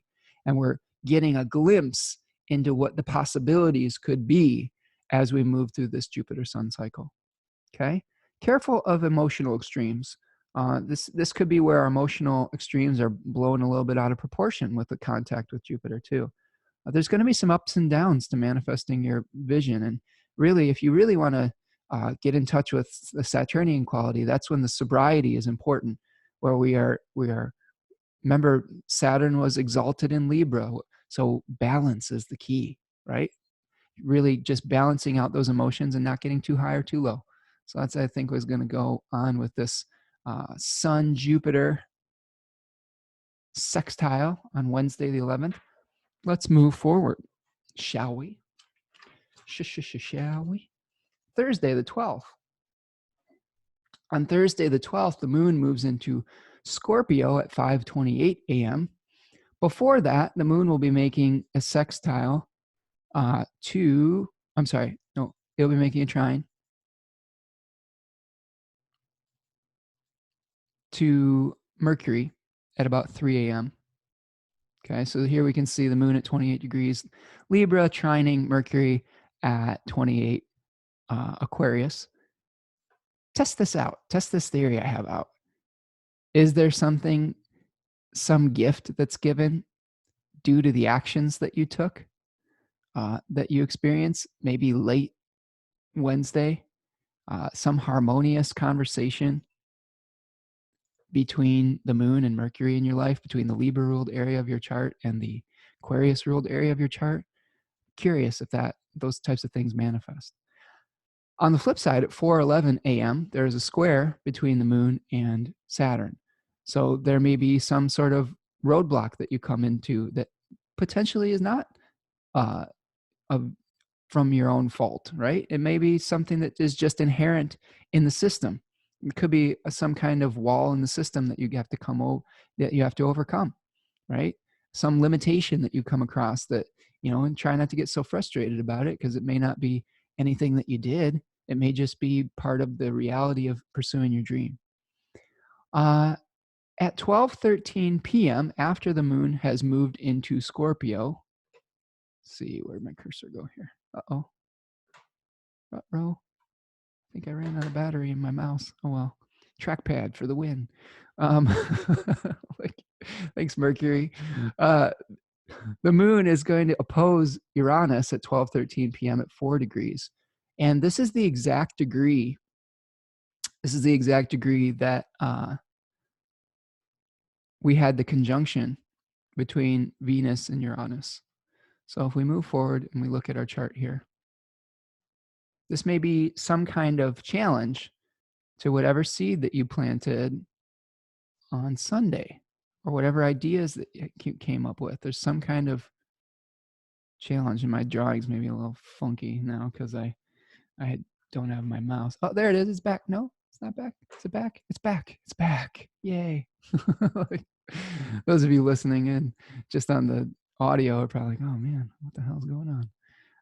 and we're getting a glimpse into what the possibilities could be as we move through this Jupiter Sun cycle. Okay, careful of emotional extremes. This could be where our emotional extremes are blown a little bit out of proportion with the contact with Jupiter too. There's going to be some ups and downs to manifesting your vision, and really, if you really want to get in touch with the Saturnian quality, that's when the sobriety is important. Where we are. Remember, Saturn was exalted in Libra, so balance is the key, right? Really just balancing out those emotions and not getting too high or too low. So that's, I think, was going to go on with this Sun Jupiter sextile on Wednesday the 11th. Let's move forward, shall we? Shall we? Thursday the 12th. On Thursday the 12th, the moon moves into Scorpio at 5:28 a.m. Before that, the moon will be making a sextile to, I'm sorry, no, it'll be making a trine to Mercury at about 3 a.m. Okay, so here we can see the moon at 28 degrees Libra, trining Mercury at 28 Aquarius. Test this out. Test this theory I have out. Is there something, some gift that's given due to the actions that you took, that you experience, maybe late Wednesday, some harmonious conversation between the moon and Mercury in your life, between the Libra ruled area of your chart and the Aquarius ruled area of your chart? Curious if those types of things manifest. On the flip side, at 4:11 a.m., there is a square between the moon and Saturn. So there may be some sort of roadblock that you come into that potentially is not uh, from your own fault, right? It may be something that is just inherent in the system. It could be some kind of wall in the system that you have to that you have to overcome, right? Some limitation that you come across that, and try not to get so frustrated about it, because it may not be anything that you did. It may just be part of the reality of pursuing your dream. At 12:13 p.m., after the moon has moved into Scorpio, let's see, where'd my cursor go here? Uh-oh. Uh-oh. I think I ran out of battery in my mouse. Oh well. Trackpad for the win. Thanks, Mercury. The moon is going to oppose Uranus at 12:13 p.m. at 4 degrees. And this is the exact degree. This is the exact degree that we had the conjunction between Venus and Uranus. So if we move forward and we look at our chart here, this may be some kind of challenge to whatever seed that you planted on Sunday, or whatever ideas that you came up with. There's some kind of challenge. In my drawings maybe a little funky now because I don't have my mouse. Oh, there it is. It's back. No, it's not back. Is it back? It's back. It's back. Yay. Those of you listening in just on the audio are probably like, oh man, what the hell's going on?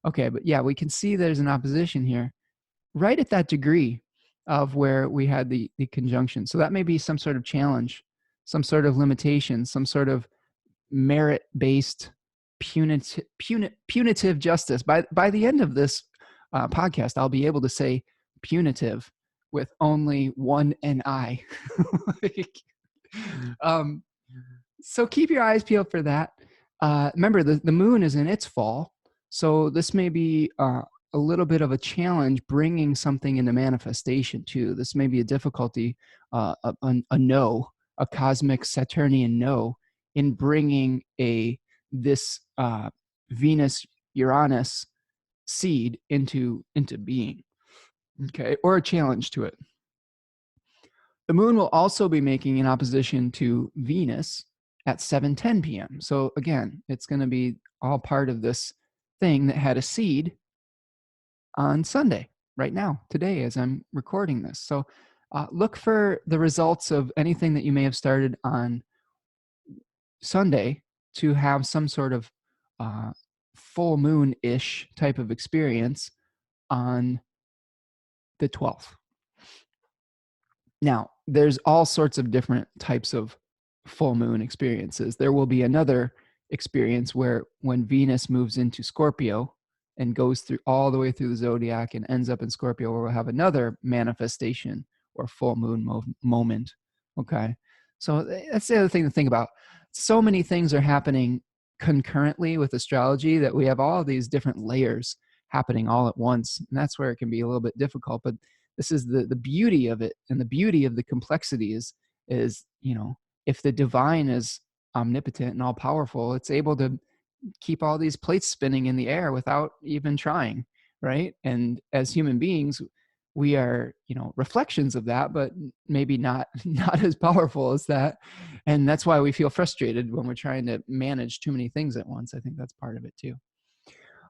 Okay, but yeah, we can see there's an opposition here right at that degree of where we had the conjunction. So that may be some sort of challenge, some sort of limitation, some sort of merit-based punitive justice. By the end of this podcast, I'll be able to say punitive with only one NI. So keep your eyes peeled for that. Remember, the moon is in its fall, so this may be a little bit of a challenge bringing something into manifestation too. This may be a difficulty, a cosmic Saturnian no, in bringing this Venus Uranus seed into being, okay, or a challenge to it. The moon will also be making an opposition to Venus at 7:10 p.m. So again, it's going to be all part of this thing that had a seed on Sunday, right now, today, as I'm recording this. So look for the results of anything that you may have started on Sunday to have some sort of full moon-ish type of experience on the 12th. Now, there's all sorts of different types of full moon experiences. There will be another experience where when Venus moves into Scorpio and goes through all the way through the zodiac and ends up in Scorpio, where we'll have another manifestation or full moon moment. Okay. So that's the other thing to think about. So many things are happening concurrently with astrology that we have all these different layers happening all at once. And that's where it can be a little bit difficult. But this is the beauty of it, and the beauty of the complexity is, you know, if the divine is omnipotent and all powerful, it's able to keep all these plates spinning in the air without even trying, right? And as human beings, we are, you know, reflections of that, but maybe not as powerful as that. And that's why we feel frustrated when we're trying to manage too many things at once. I think that's part of it too.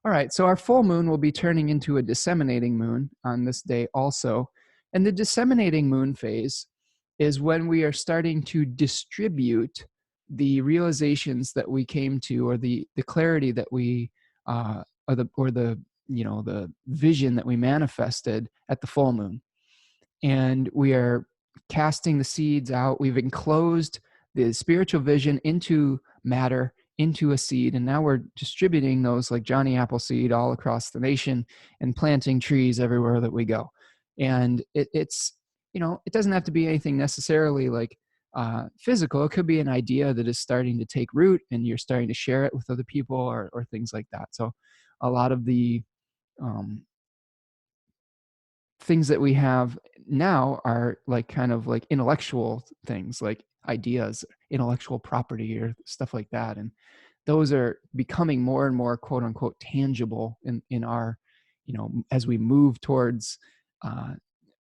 All right, so our full moon will be turning into a disseminating moon on this day also. And the disseminating moon phase is when we are starting to distribute the realizations that we came to, or the clarity that we, or the you know, the vision that we manifested at the full moon. And we are casting the seeds out. We've enclosed the spiritual vision into matter, into a seed, and now we're distributing those like Johnny Appleseed all across the nation and planting trees everywhere that we go. And it's, you know, it doesn't have to be anything necessarily like physical. It could be an idea that is starting to take root and you're starting to share it with other people, or things like that. So a lot of the things that we have now are like kind of like intellectual things, like ideas, intellectual property, or stuff like that. And those are becoming more and more quote unquote tangible in our, you know, as we move towards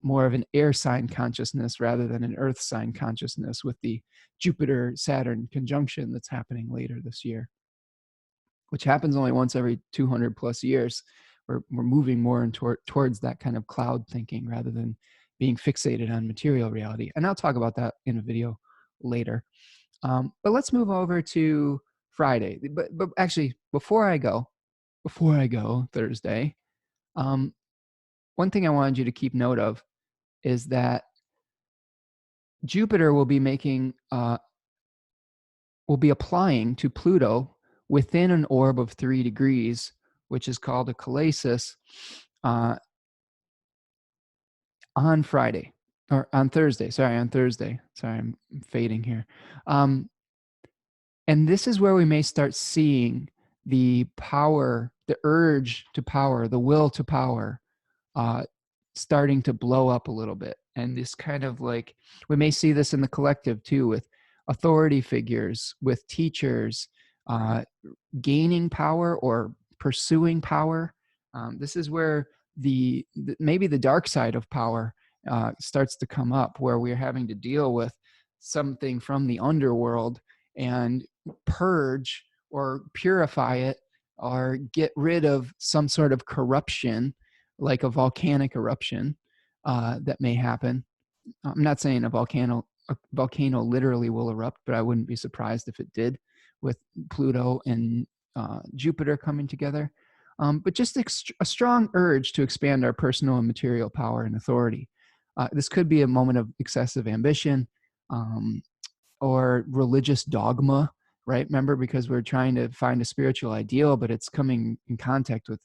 more of an air sign consciousness rather than an earth sign consciousness, with the Jupiter Saturn conjunction that's happening later this year, which happens only once every 200 plus years. We're moving more towards that kind of cloud thinking rather than being fixated on material reality. And I'll talk about that in a video later. But let's move over to Friday. But actually, before I go Thursday, one thing I wanted you to keep note of is that Jupiter will be making, will be applying to Pluto within an orb of 3 degrees, which is called a calasis, on Friday, or on Thursday. On Thursday. Sorry, I'm fading here. And this is where we may start seeing the power, the urge to power, the will to power, starting to blow up a little bit. And this kind of like, we may see this in the collective too, with authority figures, with teachers, gaining power or pursuing power. This is where maybe the dark side of power starts to come up, where we're having to deal with something from the underworld and purge or purify it, or get rid of some sort of corruption, like a volcanic eruption that may happen. I'm not saying a volcano literally will erupt, but I wouldn't be surprised if it did, with Pluto and Jupiter coming together. But just a strong urge to expand our personal and material power and authority. This could be a moment of excessive ambition, or religious dogma, right? Remember, because we're trying to find a spiritual ideal, but it's coming in contact with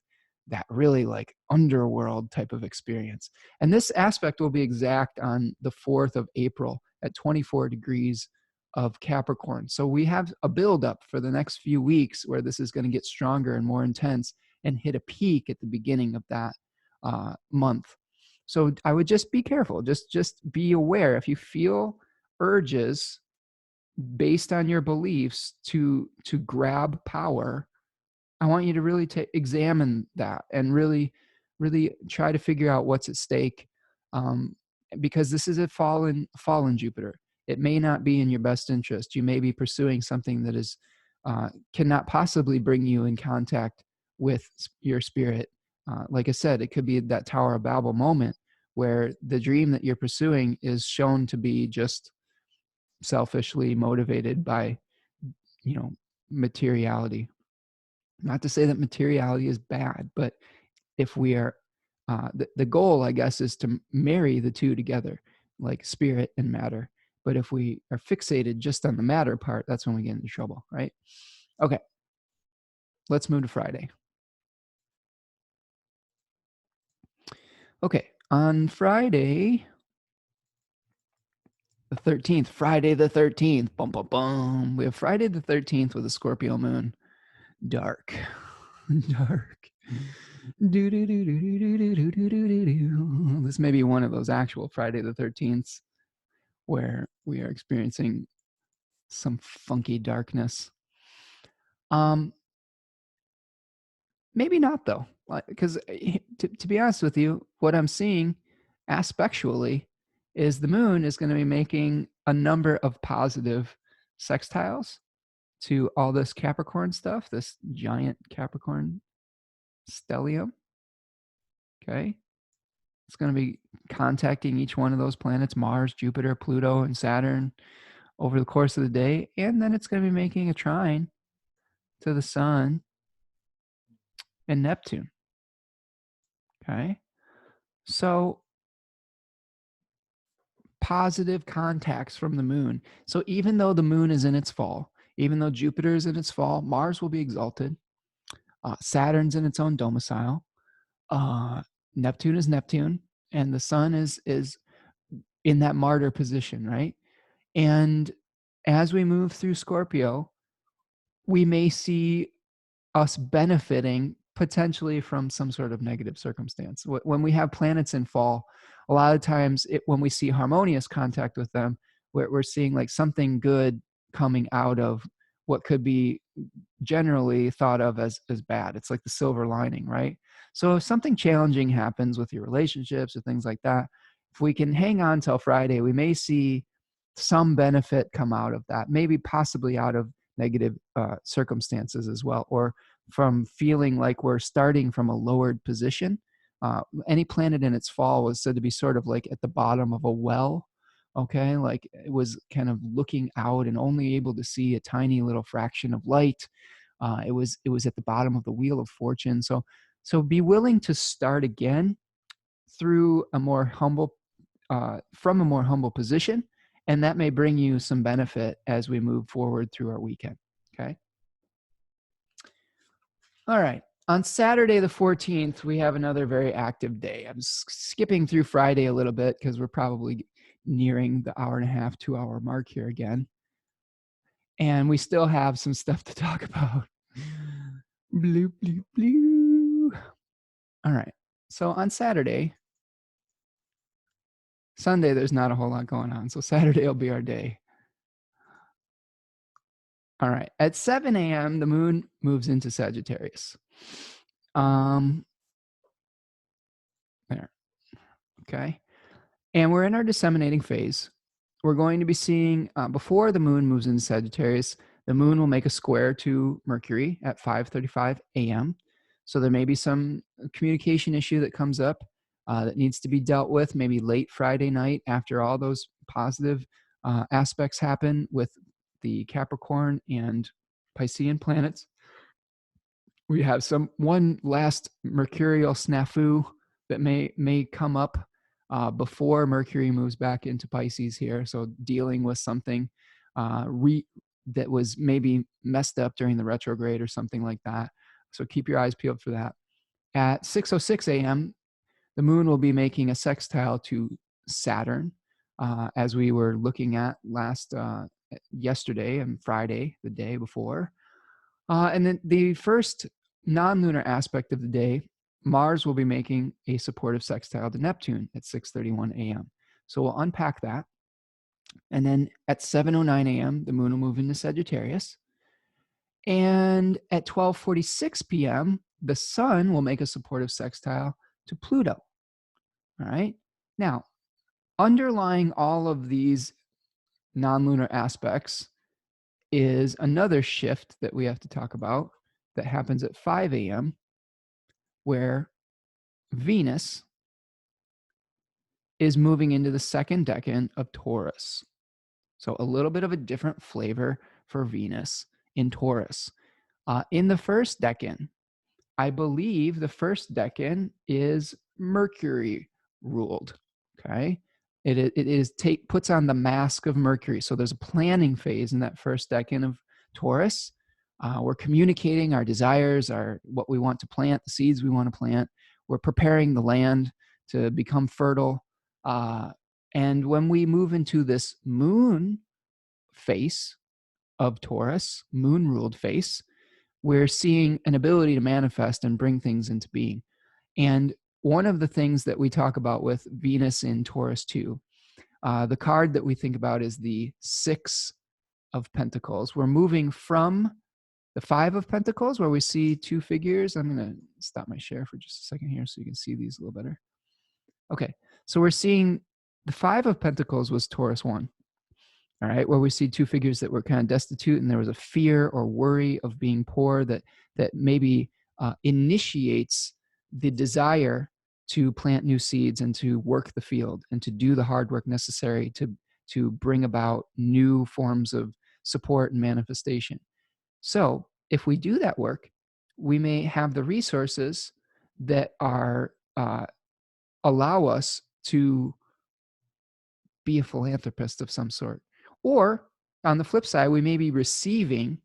that really like underworld type of experience. And this aspect will be exact on the 4th of April at 24 degrees of Capricorn. So we have a buildup for the next few weeks where this is going to get stronger and more intense and hit a peak at the beginning of that month. So I would just be careful. Just be aware. If you feel urges based on your beliefs to grab power, I want you to really examine that and really try to figure out what's at stake, because this is a fallen Jupiter. It may not be in your best interest. You may be pursuing something that is cannot possibly bring you in contact with your spirit. Like I said, it could be that Tower of Babel moment where the dream that you're pursuing is shown to be just selfishly motivated by, materiality. Not to say that materiality is bad, but if we are, the goal, I guess, is to marry the two together, like spirit and matter. But if we are fixated just on the matter part, that's when we get into trouble, right? Okay, let's move to Friday. Okay, on Friday the 13th, Friday the 13th, bum, bum, bum. We have Friday the 13th with a Scorpio moon. Dark. Dark. This may be one of those actual Friday the 13th where we are experiencing some funky darkness. Maybe not though, because to be honest with you, what I'm seeing aspectually is the moon is going to be making a number of positive sextiles to all this Capricorn stuff, this giant Capricorn stellium. Okay. It's going to be contacting each one of those planets, Mars, Jupiter, Pluto, and Saturn, over the course of the day. And then it's going to be making a trine to the sun and Neptune. Okay. So positive contacts from the moon. So even though the moon is in its fall, even though Jupiter is in its fall, Mars will be exalted. Saturn's in its own domicile. Neptune is Neptune, and the sun is in that martyr position, right? And as we move through Scorpio, we may see us benefiting potentially from some sort of negative circumstance. When we have planets in fall, a lot of times when we see harmonious contact with them, we're seeing like something good coming out of what could be generally thought of as bad. It's like the silver lining, right? So if something challenging happens with your relationships or things like that, if we can hang on till Friday, we may see some benefit come out of that, maybe possibly out of negative circumstances as well, or from feeling like we're starting from a lowered position. Any planet in its fall was said to be sort of like at the bottom of a well. Okay, like it was kind of looking out and only able to see a tiny little fraction of light. It was at the bottom of the wheel of fortune. So be willing to start again through a more humble, from a more humble position, and that may bring you some benefit as we move forward through our weekend. Okay. All right. On Saturday the 14th, we have another very active day. I'm skipping through Friday a little bit because we're probably nearing the hour and a half, 2 hour mark here again. And we still have some stuff to talk about. Bloop, bloop, bloop. All right. So on Saturday, Sunday, there's not a whole lot going on. So Saturday will be our day. All right. At 7 a.m., the moon moves into Sagittarius. There. Okay. And we're in our disseminating phase. We're going to be seeing, before the moon moves into Sagittarius, the moon will make a square to Mercury at 5:35 a.m. So there may be some communication issue that comes up that needs to be dealt with maybe late Friday night after all those positive aspects happen with the Capricorn and Piscean planets. We have one last mercurial snafu that may come up before Mercury moves back into Pisces here. So dealing with something that was maybe messed up during the retrograde or something like that. So keep your eyes peeled for that. At 6:06 a.m., the moon will be making a sextile to Saturn, as we were looking at yesterday and Friday, the day before. And then the first non-lunar aspect of the day, Mars will be making a supportive sextile to Neptune at 6:31 a.m. So we'll unpack that. And then at 7:09 a.m., the moon will move into Sagittarius. And at 12:46 p.m., the sun will make a supportive sextile to Pluto. All right. Now, underlying all of these non-lunar aspects is another shift that we have to talk about that happens at 5 a.m., where Venus is moving into the second decan of Taurus. So a little bit of a different flavor for Venus in Taurus. In the first decan, I believe the first decan is Mercury ruled. Okay. It puts on the mask of Mercury. So there's a planning phase in that first decan of Taurus. We're communicating our desires, what we want to plant, the seeds we want to plant. We're preparing the land to become fertile. And when we move into this moon face of Taurus, moon ruled face, we're seeing an ability to manifest and bring things into being. And one of the things that we talk about with Venus in Taurus II, the card that we think about is the 6 of Pentacles. We're moving from the 5 of Pentacles, where we see 2 figures. I'm going to stop my share for just a second here so you can see these a little better. Okay, so we're seeing the 5 of Pentacles was Taurus 1. All right, where we see 2 figures that were kind of destitute, and there was a fear or worry of being poor that maybe initiates the desire to plant new seeds and to work the field and to do the hard work necessary to bring about new forms of support and manifestation. So if we do that work, we may have the resources that are allow us to be a philanthropist of some sort. Or on the flip side, we may be receiving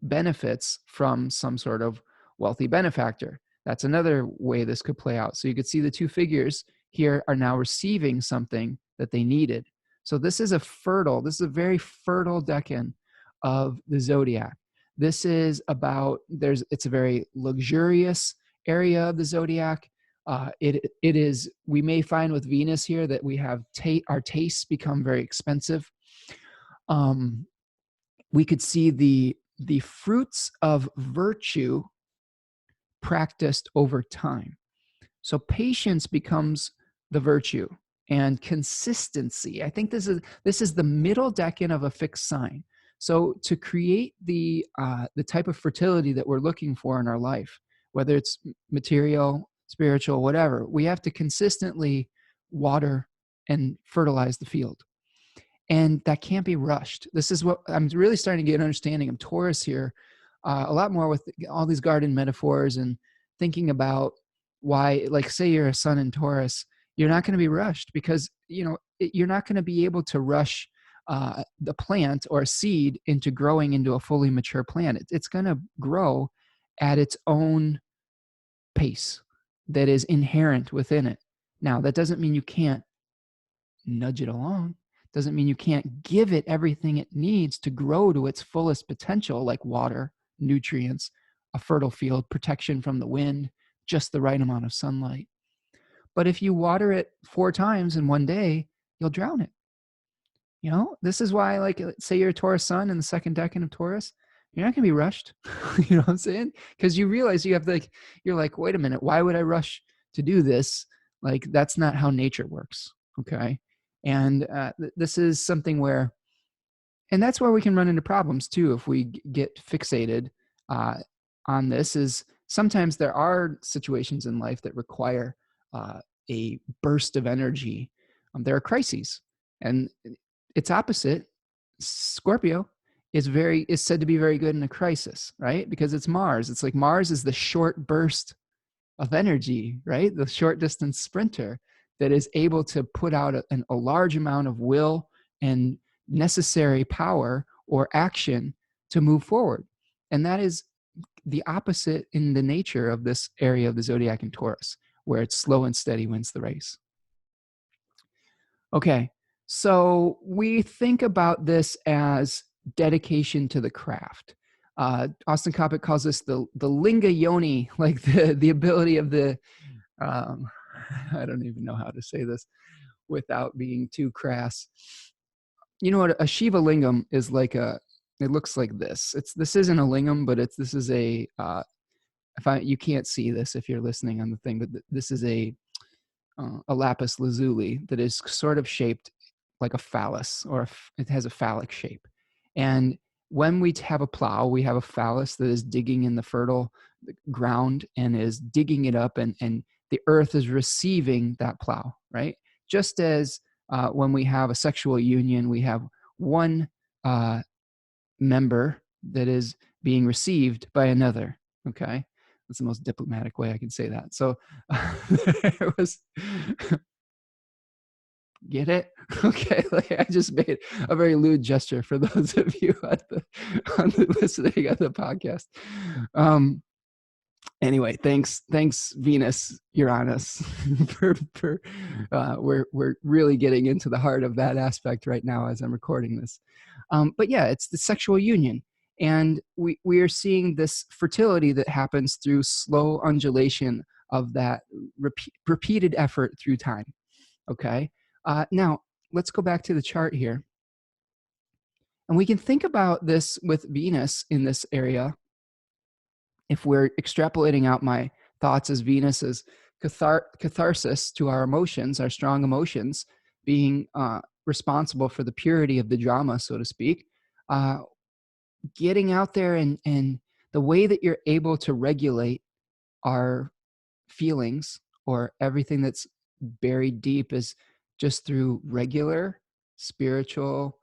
benefits from some sort of wealthy benefactor. That's another way this could play out. So you could see the 2 figures here are now receiving something that they needed. So this is a very fertile decan of the zodiac. This is about, it's a very luxurious area of the zodiac. We may find with Venus here that we have our tastes become very expensive. We could see the fruits of virtue practiced over time. So patience becomes the virtue, and consistency. I think this is the middle decan of a fixed sign. So to create the type of fertility that we're looking for in our life, whether it's material, spiritual, whatever, we have to consistently water and fertilize the field. And that can't be rushed. This is what I'm really starting to get an understanding of Taurus here, a lot more with all these garden metaphors and thinking about why, like, say you're a sun in Taurus, you're not going to be rushed because, you're not going to be able to rush the plant or a seed into growing into a fully mature plant. It's going to grow at its own pace that is inherent within it. Now, that doesn't mean you can't nudge it along. Doesn't mean you can't give it everything it needs to grow to its fullest potential, like water, nutrients, a fertile field, protection from the wind, just the right amount of sunlight. But if you water it 4 times in one day, you'll drown it. This is why, like, say you're a Taurus sun in the second decan of Taurus, you're not going to be rushed. You know what I'm saying? Because you realize you're like, wait a minute, why would I rush to do this? Like, that's not how nature works. Okay. And this is something where, and that's where we can run into problems too if we get fixated on this, is sometimes there are situations in life that require a burst of energy. There are crises, and its opposite, Scorpio, is said to be very good in a crisis, right? Because it's Mars. It's like Mars is the short burst of energy, right? The short distance sprinter that is able to put out a large amount of will and necessary power or action to move forward. And that is the opposite in the nature of this area of the zodiac in Taurus, where it's slow and steady wins the race. Okay, so we think about this as dedication to the craft. Austin Coppock calls this the linga yoni, like the ability of the, I don't even know how to say this without being too crass. You know what a Shiva lingam is like? It looks like this. This isn't a lingam, but this is a, you can't see this if you're listening on the thing, but this is a a lapis lazuli that is sort of shaped like a phallus, or it has a phallic shape. And when we have a plow, we have a phallus that is digging in the fertile ground and is digging it up, and the earth is receiving that plow, right? Just as when we have a sexual union, we have one member that is being received by another. Okay, that's the most diplomatic way I can say that. So it was. Get it? Okay, like I just made a very lewd gesture for those of you on the listening on the podcast. Anyway, thanks Venus, Uranus, we're really getting into the heart of that aspect right now as I'm recording this. But yeah, it's the sexual union, and we are seeing this fertility that happens through slow undulation of that repeated effort through time. Okay. Now, let's go back to the chart here. And we can think about this with Venus in this area. If we're extrapolating out my thoughts as Venus as catharsis to our emotions, our strong emotions, being responsible for the purity of the drama, so to speak, getting out there and the way that you're able to regulate our feelings or everything that's buried deep is just through regular, spiritual,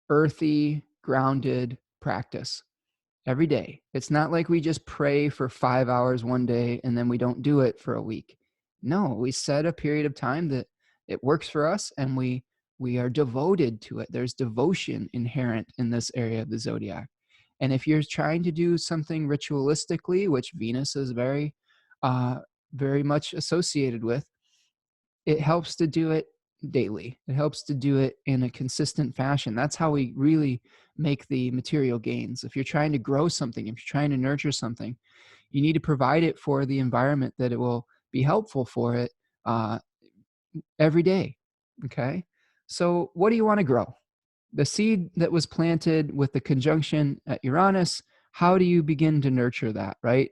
earthy, grounded practice every day. It's not like we just pray for 5 hours one day and then we don't do it for a week. No, we set a period of time that it works for us, and we are devoted to it. There's devotion inherent in this area of the zodiac. And if you're trying to do something ritualistically, which Venus is very much associated with, it helps to do it daily. It helps to do it in a consistent fashion. That's how we really make the material gains. If you're trying to grow something, if you're trying to nurture something, you need to provide it for the environment that it will be helpful for it every day. Okay. So what do you want to grow? The seed that was planted with the conjunction at Uranus, how do you begin to nurture that, right?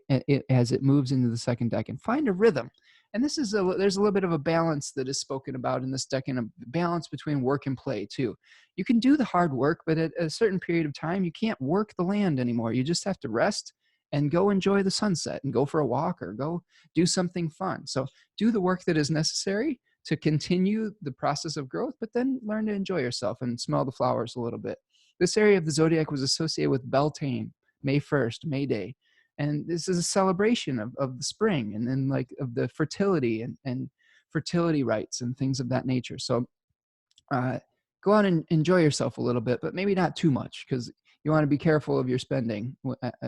As it moves into the second deck, and find a rhythm. And this is there's a little bit of a balance that is spoken about in this deck, and a balance between work and play too. You can do the hard work, but at a certain period of time, you can't work the land anymore. You just have to rest and go enjoy the sunset and go for a walk or go do something fun. So do the work that is necessary to continue the process of growth, but then learn to enjoy yourself and smell the flowers a little bit. This area of the zodiac was associated with Beltane, May 1st, May Day. And this is a celebration of the spring, and then like of the fertility and fertility rites and things of that nature. So go out and enjoy yourself a little bit, but maybe not too much, because you want to be careful of your spending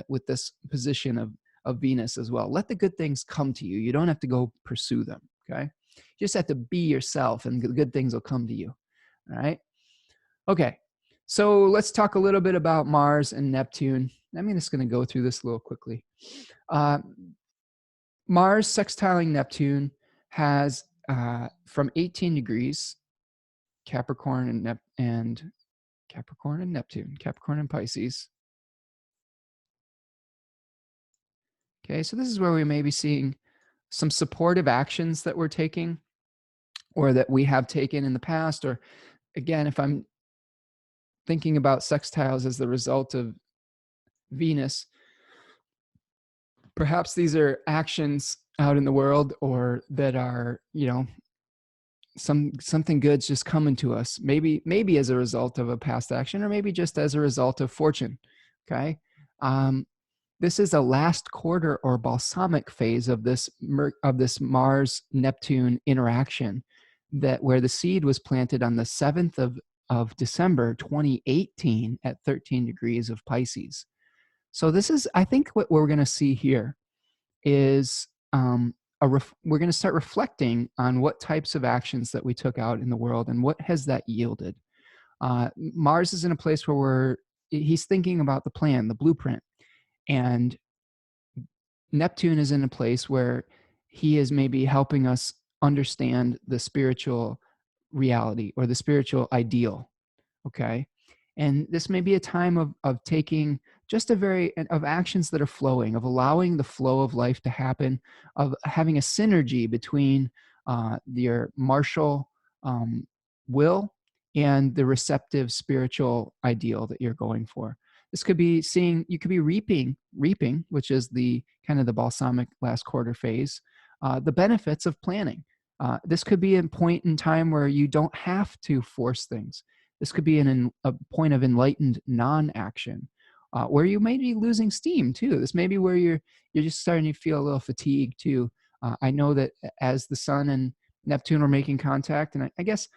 with this position of Venus as well. Let the good things come to you. You don't have to go pursue them, okay? You just have to be yourself, and the good things will come to you, all right? Okay, so let's talk a little bit about Mars and Neptune. I'm just going to go through this a little quickly. Mars sextiling Neptune has from 18 degrees, Capricorn and Neptune, Capricorn and Pisces. Okay, so this is where we may be seeing some supportive actions that we're taking, or that we have taken in the past. Or again, if I'm thinking about sextiles as the result of Venus, perhaps these are actions out in the world, or that are, something good's just coming to us. Maybe as a result of a past action, or maybe just as a result of fortune. Okay. This is a last quarter or balsamic phase of this Mars Neptune interaction, where the seed was planted on the 7th of December 2018 at 13 degrees of Pisces. So this is, I think, what we're going to see here is we're going to start reflecting on what types of actions that we took out in the world, and what has that yielded. Mars is in a place where he's thinking about the plan, the blueprint, and Neptune is in a place where he is maybe helping us understand the spiritual reality or the spiritual ideal. Okay. And this may be a time of taking just of actions that are flowing, of allowing the flow of life to happen, of having a synergy between your martial will, and the receptive spiritual ideal that you're going for. This could be you could be reaping, which is the kind of the balsamic last quarter phase, the benefits of planning. This could be a point in time where you don't have to force things. This could be a point of enlightened non-action, where you may be losing steam too. This may be where you're just starting to feel a little fatigued too. I know that as the Sun and Neptune are making contact, and I guess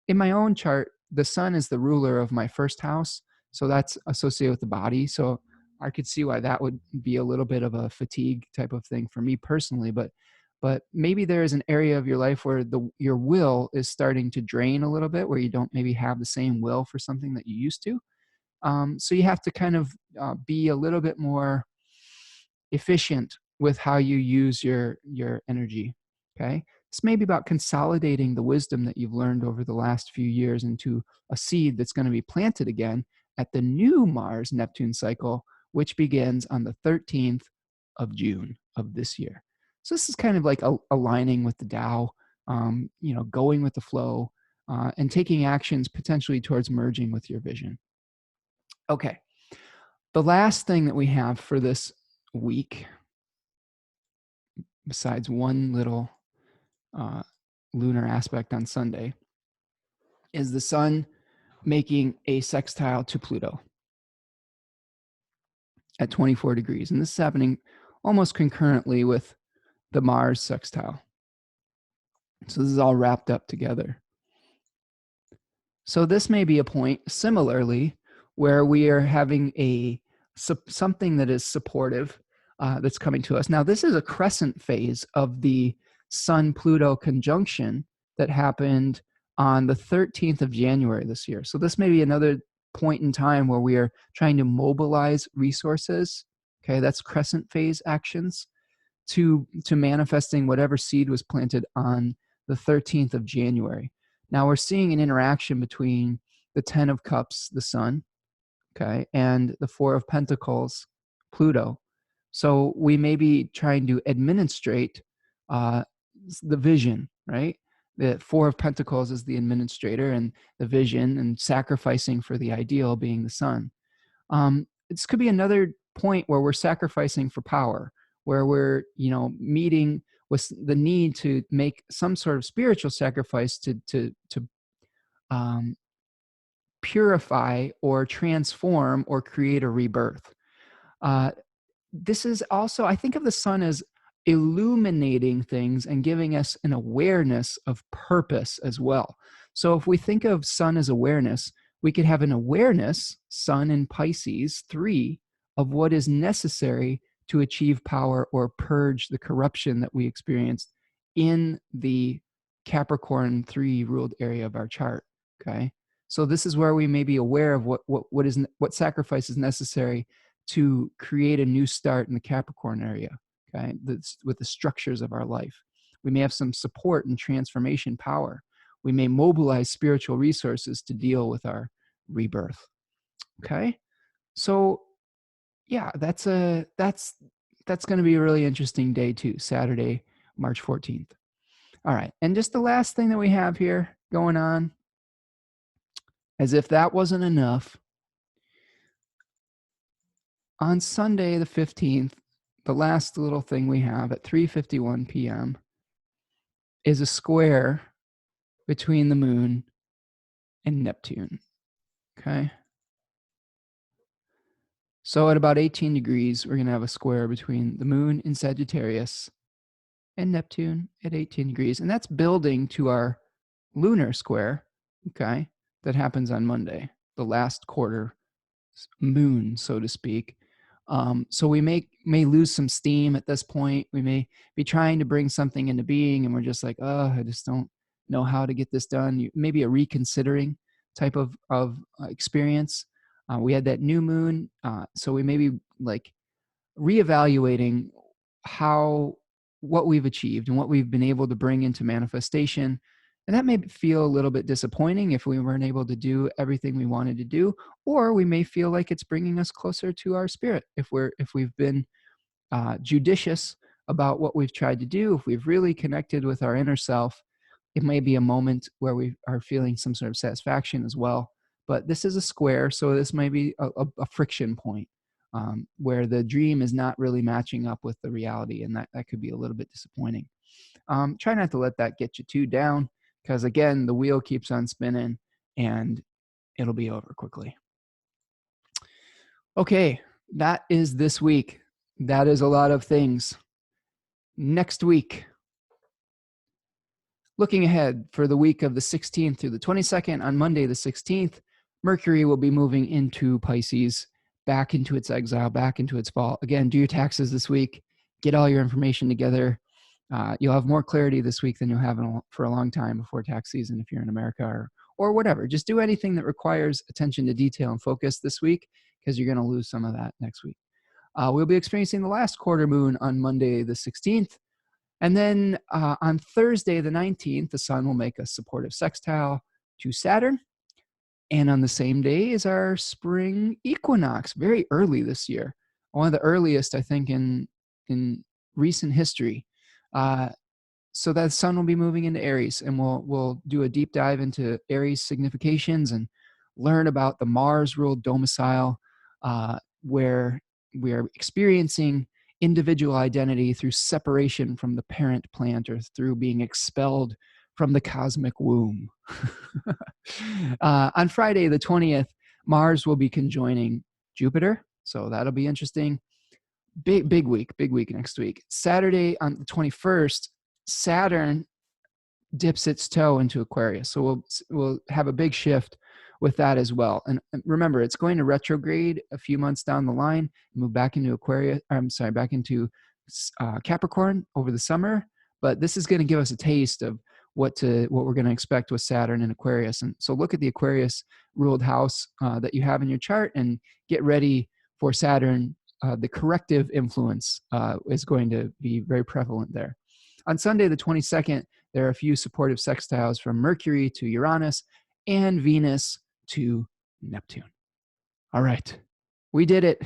in my own chart, the Sun is the ruler of my first house, so that's associated with the body. So I could see why that would be a little bit of a fatigue type of thing for me personally. But maybe there is an area of your life where your will is starting to drain a little bit, where you don't maybe have the same will for something that you used to. So you have to kind of be a little bit more efficient with how you use your energy. Okay, this may be about consolidating the wisdom that you've learned over the last few years into a seed that's going to be planted again at the new Mars Neptune cycle, which begins on the 13th of June of this year. So this is kind of like aligning with the Tao, going with the flow, and taking actions potentially towards merging with your vision. Okay, the last thing that we have for this week, besides one little lunar aspect on Sunday, is the Sun making a sextile to Pluto at 24 degrees. And this is happening almost concurrently with the Mars sextile. So this is all wrapped up together. So this may be a point similarly where we are having something that is supportive that's coming to us. Now, this is a crescent phase of the Sun-Pluto conjunction that happened on the 13th of January this year. So this may be another point in time where we are trying to mobilize resources. Okay, that's crescent phase actions to manifesting whatever seed was planted on the 13th of January. Now we're seeing an interaction between the 10 of Cups, the Sun, okay, and the 4 of Pentacles, Pluto. So we may be trying to administrate the vision, right? The 4 of Pentacles is the administrator, and the vision and sacrificing for the ideal being the Sun. This could be another point where we're sacrificing for power, where we're, meeting with the need to make some sort of spiritual sacrifice to purify or transform or create a rebirth. This is also, I think of the Sun as illuminating things and giving us an awareness of purpose as well. So if we think of Sun as awareness, we could have an awareness, Sun in Pisces 3, of what is necessary to achieve power or purge the corruption that we experienced in the Capricorn 3 ruled area of our chart. Okay, so this is where we may be aware of what sacrifice is necessary to create a new start in the Capricorn area. Okay, with the structures of our life, we may have some support and transformation power. We may mobilize spiritual resources to deal with our rebirth. Okay, so yeah, that's going to be a really interesting day too, Saturday, March 14th. All right, and just the last thing that we have here going on, as if that wasn't enough, on Sunday the 15th, the last little thing we have at 3:51 p.m. is a square between the Moon and Neptune. Okay, so at about 18 degrees, we're going to have a square between the Moon in Sagittarius and Neptune at 18 degrees. And that's building to our lunar square, okay, that happens on Monday, the last quarter moon, so to speak. So we may lose some steam at this point. We may be trying to bring something into being, and we're just like, oh, I just don't know how to get this done. Maybe a reconsidering type of experience. We had that new moon, so we may be like reevaluating what we've achieved and what we've been able to bring into manifestation. And that may feel a little bit disappointing if we weren't able to do everything we wanted to do, or we may feel like it's bringing us closer to our spirit if we've been judicious about what we've tried to do, if we've really connected with our inner self It may be a moment where we are feeling some sort of satisfaction as well. But this is a square, so this might be a friction point where the dream is not really matching up with the reality, and that could be a little bit disappointing. Try not to let that get you too down, because again, the wheel keeps on spinning and it'll be over quickly. Okay, that is this week. That is a lot of things. Next week, looking ahead for the week of the 16th through the 22nd, on Monday the 16th, Mercury will be moving into Pisces, back into its exile, back into its fall. Again, do your taxes this week. Get all your information together. You'll have more clarity this week than you'll have for a long time before tax season if you're in America or whatever. Just do anything that requires attention to detail and focus this week, because you're going to lose some of that next week. We'll be experiencing the last quarter moon on Monday the 16th. And then on Thursday the 19th, the sun will make a supportive sextile to Saturn. And on the same day is our spring equinox, very early this year. One of the earliest, I think, in recent history. So that sun will be moving into Aries, and we'll do a deep dive into Aries significations and learn about the Mars-ruled domicile, where we are experiencing individual identity through separation from the parent plant, or through being expelled from the cosmic womb. On Friday, the 20th, Mars will be conjoining Jupiter, so that'll be interesting. Big week next week. Saturday on the 21st, Saturn dips its toe into Aquarius, so we'll have a big shift with that as well. And remember, it's going to retrograde a few months down the line, move back into Aquarius. Back into Capricorn over the summer. But this is going to give us a taste of what we're going to expect with Saturn and Aquarius. And so look at the Aquarius ruled house that you have in your chart, and get ready for Saturn. The corrective influence is going to be very prevalent there. On Sunday, the 22nd, there are a few supportive sextiles from Mercury to Uranus and Venus to Neptune. All right, we did it.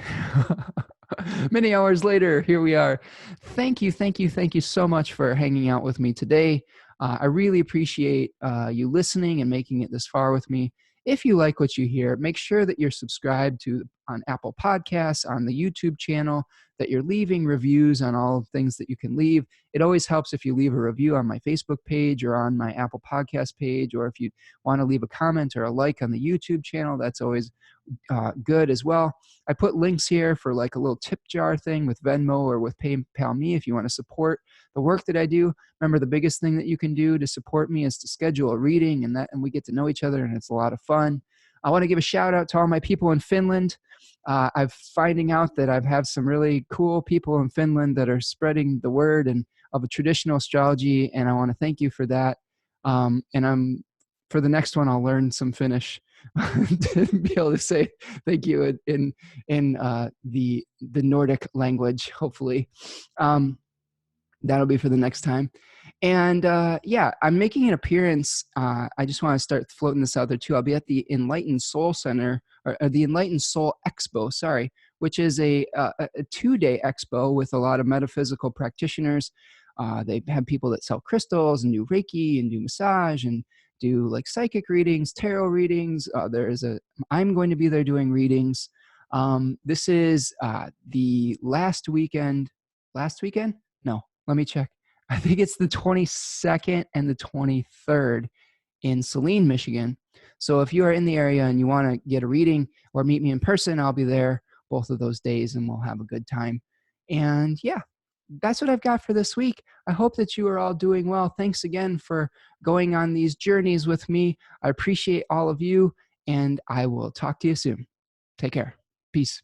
Many hours later, here we are. Thank you so much for hanging out with me today. I really appreciate you listening and making it this far with me. If you like what you hear, make sure that you're subscribed on Apple Podcasts, on the YouTube channel, that you're leaving reviews on all things that you can leave. It always helps if you leave a review on my Facebook page or on my Apple Podcast page, or if you want to leave a comment or a like on the YouTube channel, that's always good as well. I put links here for like a little tip jar thing with Venmo or with PayPal Me if you want to support the work that I do. Remember, the biggest thing that you can do to support me is to schedule a reading, and we get to know each other, and it's a lot of fun. I want to give a shout out to all my people in Finland. I'm finding out that I've had some really cool people in Finland that are spreading the word of a traditional astrology, and I want to thank you for that. And for the next one, I'll learn some Finnish to be able to say thank you in the Nordic language, hopefully. That'll be for the next time. And yeah, I'm making an appearance. I just want to start floating this out there too. I'll be at the Enlightened Soul Center, or the Enlightened Soul Expo, sorry, which is a 2-day expo with a lot of metaphysical practitioners. They have people that sell crystals and do Reiki and do massage and do like psychic readings, tarot readings. I'm going to be there doing readings. This is the last weekend. No, let me check. I think it's the 22nd and the 23rd in Saline, Michigan. So if you are in the area and you want to get a reading or meet me in person, I'll be there both of those days, and we'll have a good time. And yeah, that's what I've got for this week. I hope that you are all doing well. Thanks again for going on these journeys with me. I appreciate all of you, and I will talk to you soon. Take care. Peace.